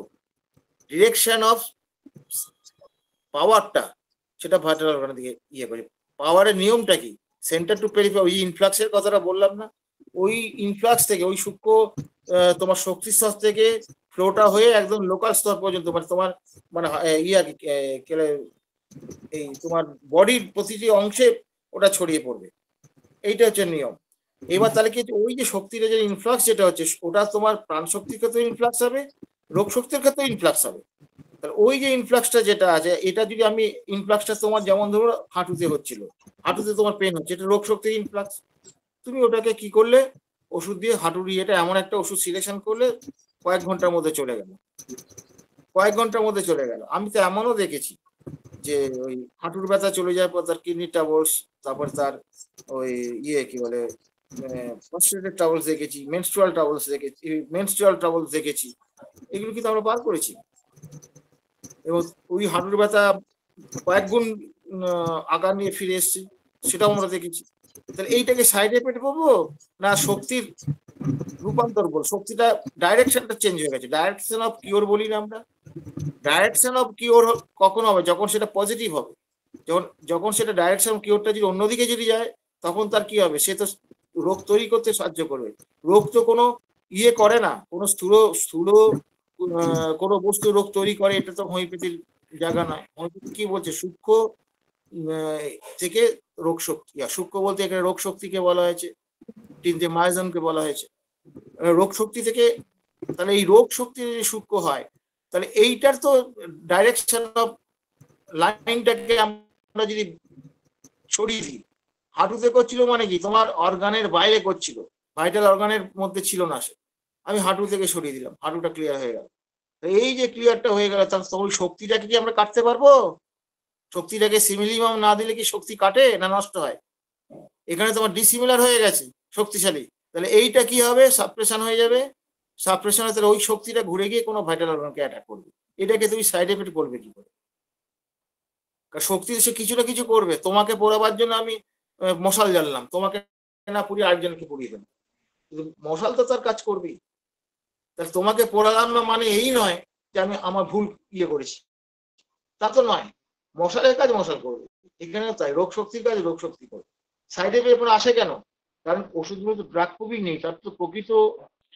ডিরেকশন অফ পাওয়ারটা, সেটা ভাইটাল অর্গানের দিকে ইয়ে করে। পাওয়ারের নিয়মটা কি, সেন্টার টু পেরিফেরি, ওই ইনফ্লাক্সের কথাটা বললাম না, ওই ইনফ্লাক্স থেকে, ওই সূক্ষ্ম তোমার শক্তি স্তর থেকে ফ্লোটা হয়ে একদম লোকাল স্তর পর্যন্ত, মানে তোমার মানে ইয়ে আর কি, এই তোমার বডির প্রতিটি অংশে ওটা ছড়িয়ে পড়বে। এইটা হচ্ছে নিয়ম। এবার তাহলে কি ওই যে শক্তির যে ইনফ্লাক্স যেটা হচ্ছে, ওটা তোমার প্রাণ শক্তির ক্ষেত্রে ইনফ্লাক্স হবে, রোগ শক্তির ক্ষেত্রে ইনফ্লাক্স হবে। তাহলে ওই যে ইনফ্লাক্সটা যেটা আছে, এটা যদি আমি ইনফ্লাক্সটা তোমার যেমন ধরো হাঁটুতে হচ্ছিল, হাঁটুতে তোমার পেন হচ্ছে, এটা রোগ শক্তির ইনফ্লাক্স। তুমি ওটাকে কি করলে, ওষুধ দিয়ে হাঁটুর ইয়েটা এমন একটা ওষুধ সিলেকশন করলে কয়েক ঘন্টার মধ্যে চলে গেল, কয়েক ঘন্টার মধ্যে চলে গেল। আমি তো এমনও দেখেছি যে ওই হাঁটুর ব্যথা চলে যাওয়ার পর তার কিডনি ট্রাবলস, তারপর তার ওই ইয়ে কি বলে প্রস্টেটেড ট্রাবলস দেখেছি, মেনস্ট্রুয়াল ট্রাবলস দেখেছি, এগুলো কিন্তু আমরা পার করেছি। এবং ওই হাঁটুর ব্যথা কয়েক গুণ আকার নিয়ে ফিরে এসছে, সেটাও আমরা দেখেছি। তাহলে এইটাকে সাইড এফেক্ট বলবো না শক্তির রূপান্তর বল? শক্তিটা ডাইরেকশনটা চেঞ্জ হয়ে গেছে, ডাইরেকশন অফ কিওর বলি না আমরা। ডাইরেকশন অফ কিওর কখন হবে? যখন সেটা পজিটিভ হবে। যখন সেটা ডাইরেকশন অফ কিওরটা যদি অন্যদিকে যদি যায়, তখন তার কি হবে? সে তো রোগ তৈরি করতে সাহায্য করবে। রোগ তো কোনো ইয়ে করে না, কোনো স্থূল কোনো বস্তু রোগ তৈরি করে, এটা তো হোমিওপ্যাথির জায়গা নয়। হোমিওপ্যাথি কি বলছে? সূক্ষ্ম থেকে রোগ শক্তি, আর সূক্ষ্ম বলতে এখানে রোগ শক্তিকে বলা হয়েছে, তিনটে মায়াজনকে বলা হয়েছে রোগ শক্তি থেকে। তাহলে এই রোগ শক্তি যদি সূক্ষ্ম হয়, তাহলে এইটার তো ডাইরেকশন অফ লাইনটাকে আমরা যদি ছড়িয়ে দিই, হাঁটুতে করছিল মানে কি তোমার অর্গানের বাইরে করছিল, ভাইটাল অর্গানের মধ্যে ছিল না সে, আমি হাঁটু থেকে সরিয়ে দিলাম, হাঁটুটা ক্লিয়ার হয়ে গেল। এই যে ক্লিয়ারটা হয়ে গেল, তাহলে ওই শক্তিটাকে কি আমরা কাটতে পারবো? শক্তিটাকে সিমিলিমাম না দিলে কি শক্তি কাটে না নষ্ট হয়? এখানে তোমার ডিসিমিলার হয়ে গেছে, শক্তিশালী। তাহলে এইটা কি হবে? সাপ্রেশন হয়ে যাবে। সাপ্রেশনে তাহলে ওই শক্তিটা ঘুরে গিয়ে কোনো ভাইটাল অর্গানকে অ্যাটাক করবে। এটাকে তুমি সাইড এফেক্ট করবে কি করে? কারণ শক্তি সে কিছু না কিছু করবে। তোমাকে পোড়াবার জন্য আমি মশাল জ্বাললাম, তোমাকে না পুড়িয়ে আরেকজনকে পুড়িয়ে দেবো, কিন্তু মশাল তো তার কাজ করবেই। তাহলে তোমাকে পোড়ালাম না মানে এই নয় যে আমি আমার ভুল ইয়ে করেছি, তা তো নয়। মশালের কাজ মশাল করবে, এখানে তাই রোগ শক্তির কাজ রোগ শক্তি করবে। সাইড এফেক্ট আসে কেন? কারণ ওষুধগুলো তো ড্রাগ প্রুফিং নেই, তার তো প্রকৃত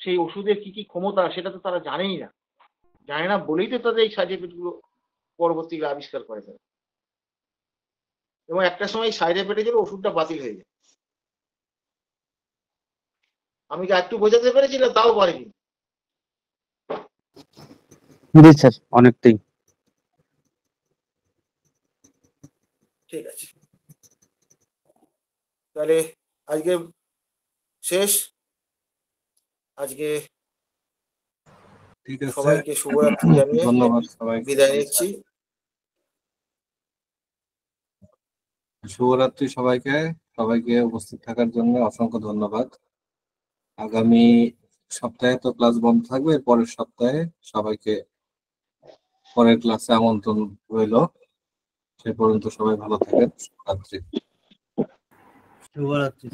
সেই ওষুধের কি কি ক্ষমতা সেটা তো তারা জানেই না। জানে না বলেই তো তাদের এই সাইড এফেক্ট গুলো পরবর্তীকালে আবিষ্কার করে তারা। এবং একটা সময় সাইড এফেক্টের জন্য ওষুধটা বাতিল হয়ে যায়। আমি কি একটু বোঝাতে পেরেছি না তাও পারিনি? জি স্যার, অনেকটাই। ঠিক আছে, তাহলে আজকে শেষ। আজকে ঠিক আছে, সবাইকে শুভরাত্রি জানিয়ে ধন্যবাদ সবাইকে। বিদায় নিচ্ছি। শুভরাত্রি সবাইকে। সবাইকে উপস্থিত থাকার জন্য অসংখ্য ধন্যবাদ। আগামী সপ্তাহে তো ক্লাস বন্ধ থাকবে, পরের সপ্তাহে সবাইকে পরের ক্লাসে আমন্ত্রণ রইল। সে পর্যন্ত সবাই ভালো থাকেন। শুভরাত্রি। শুভরাত্রি।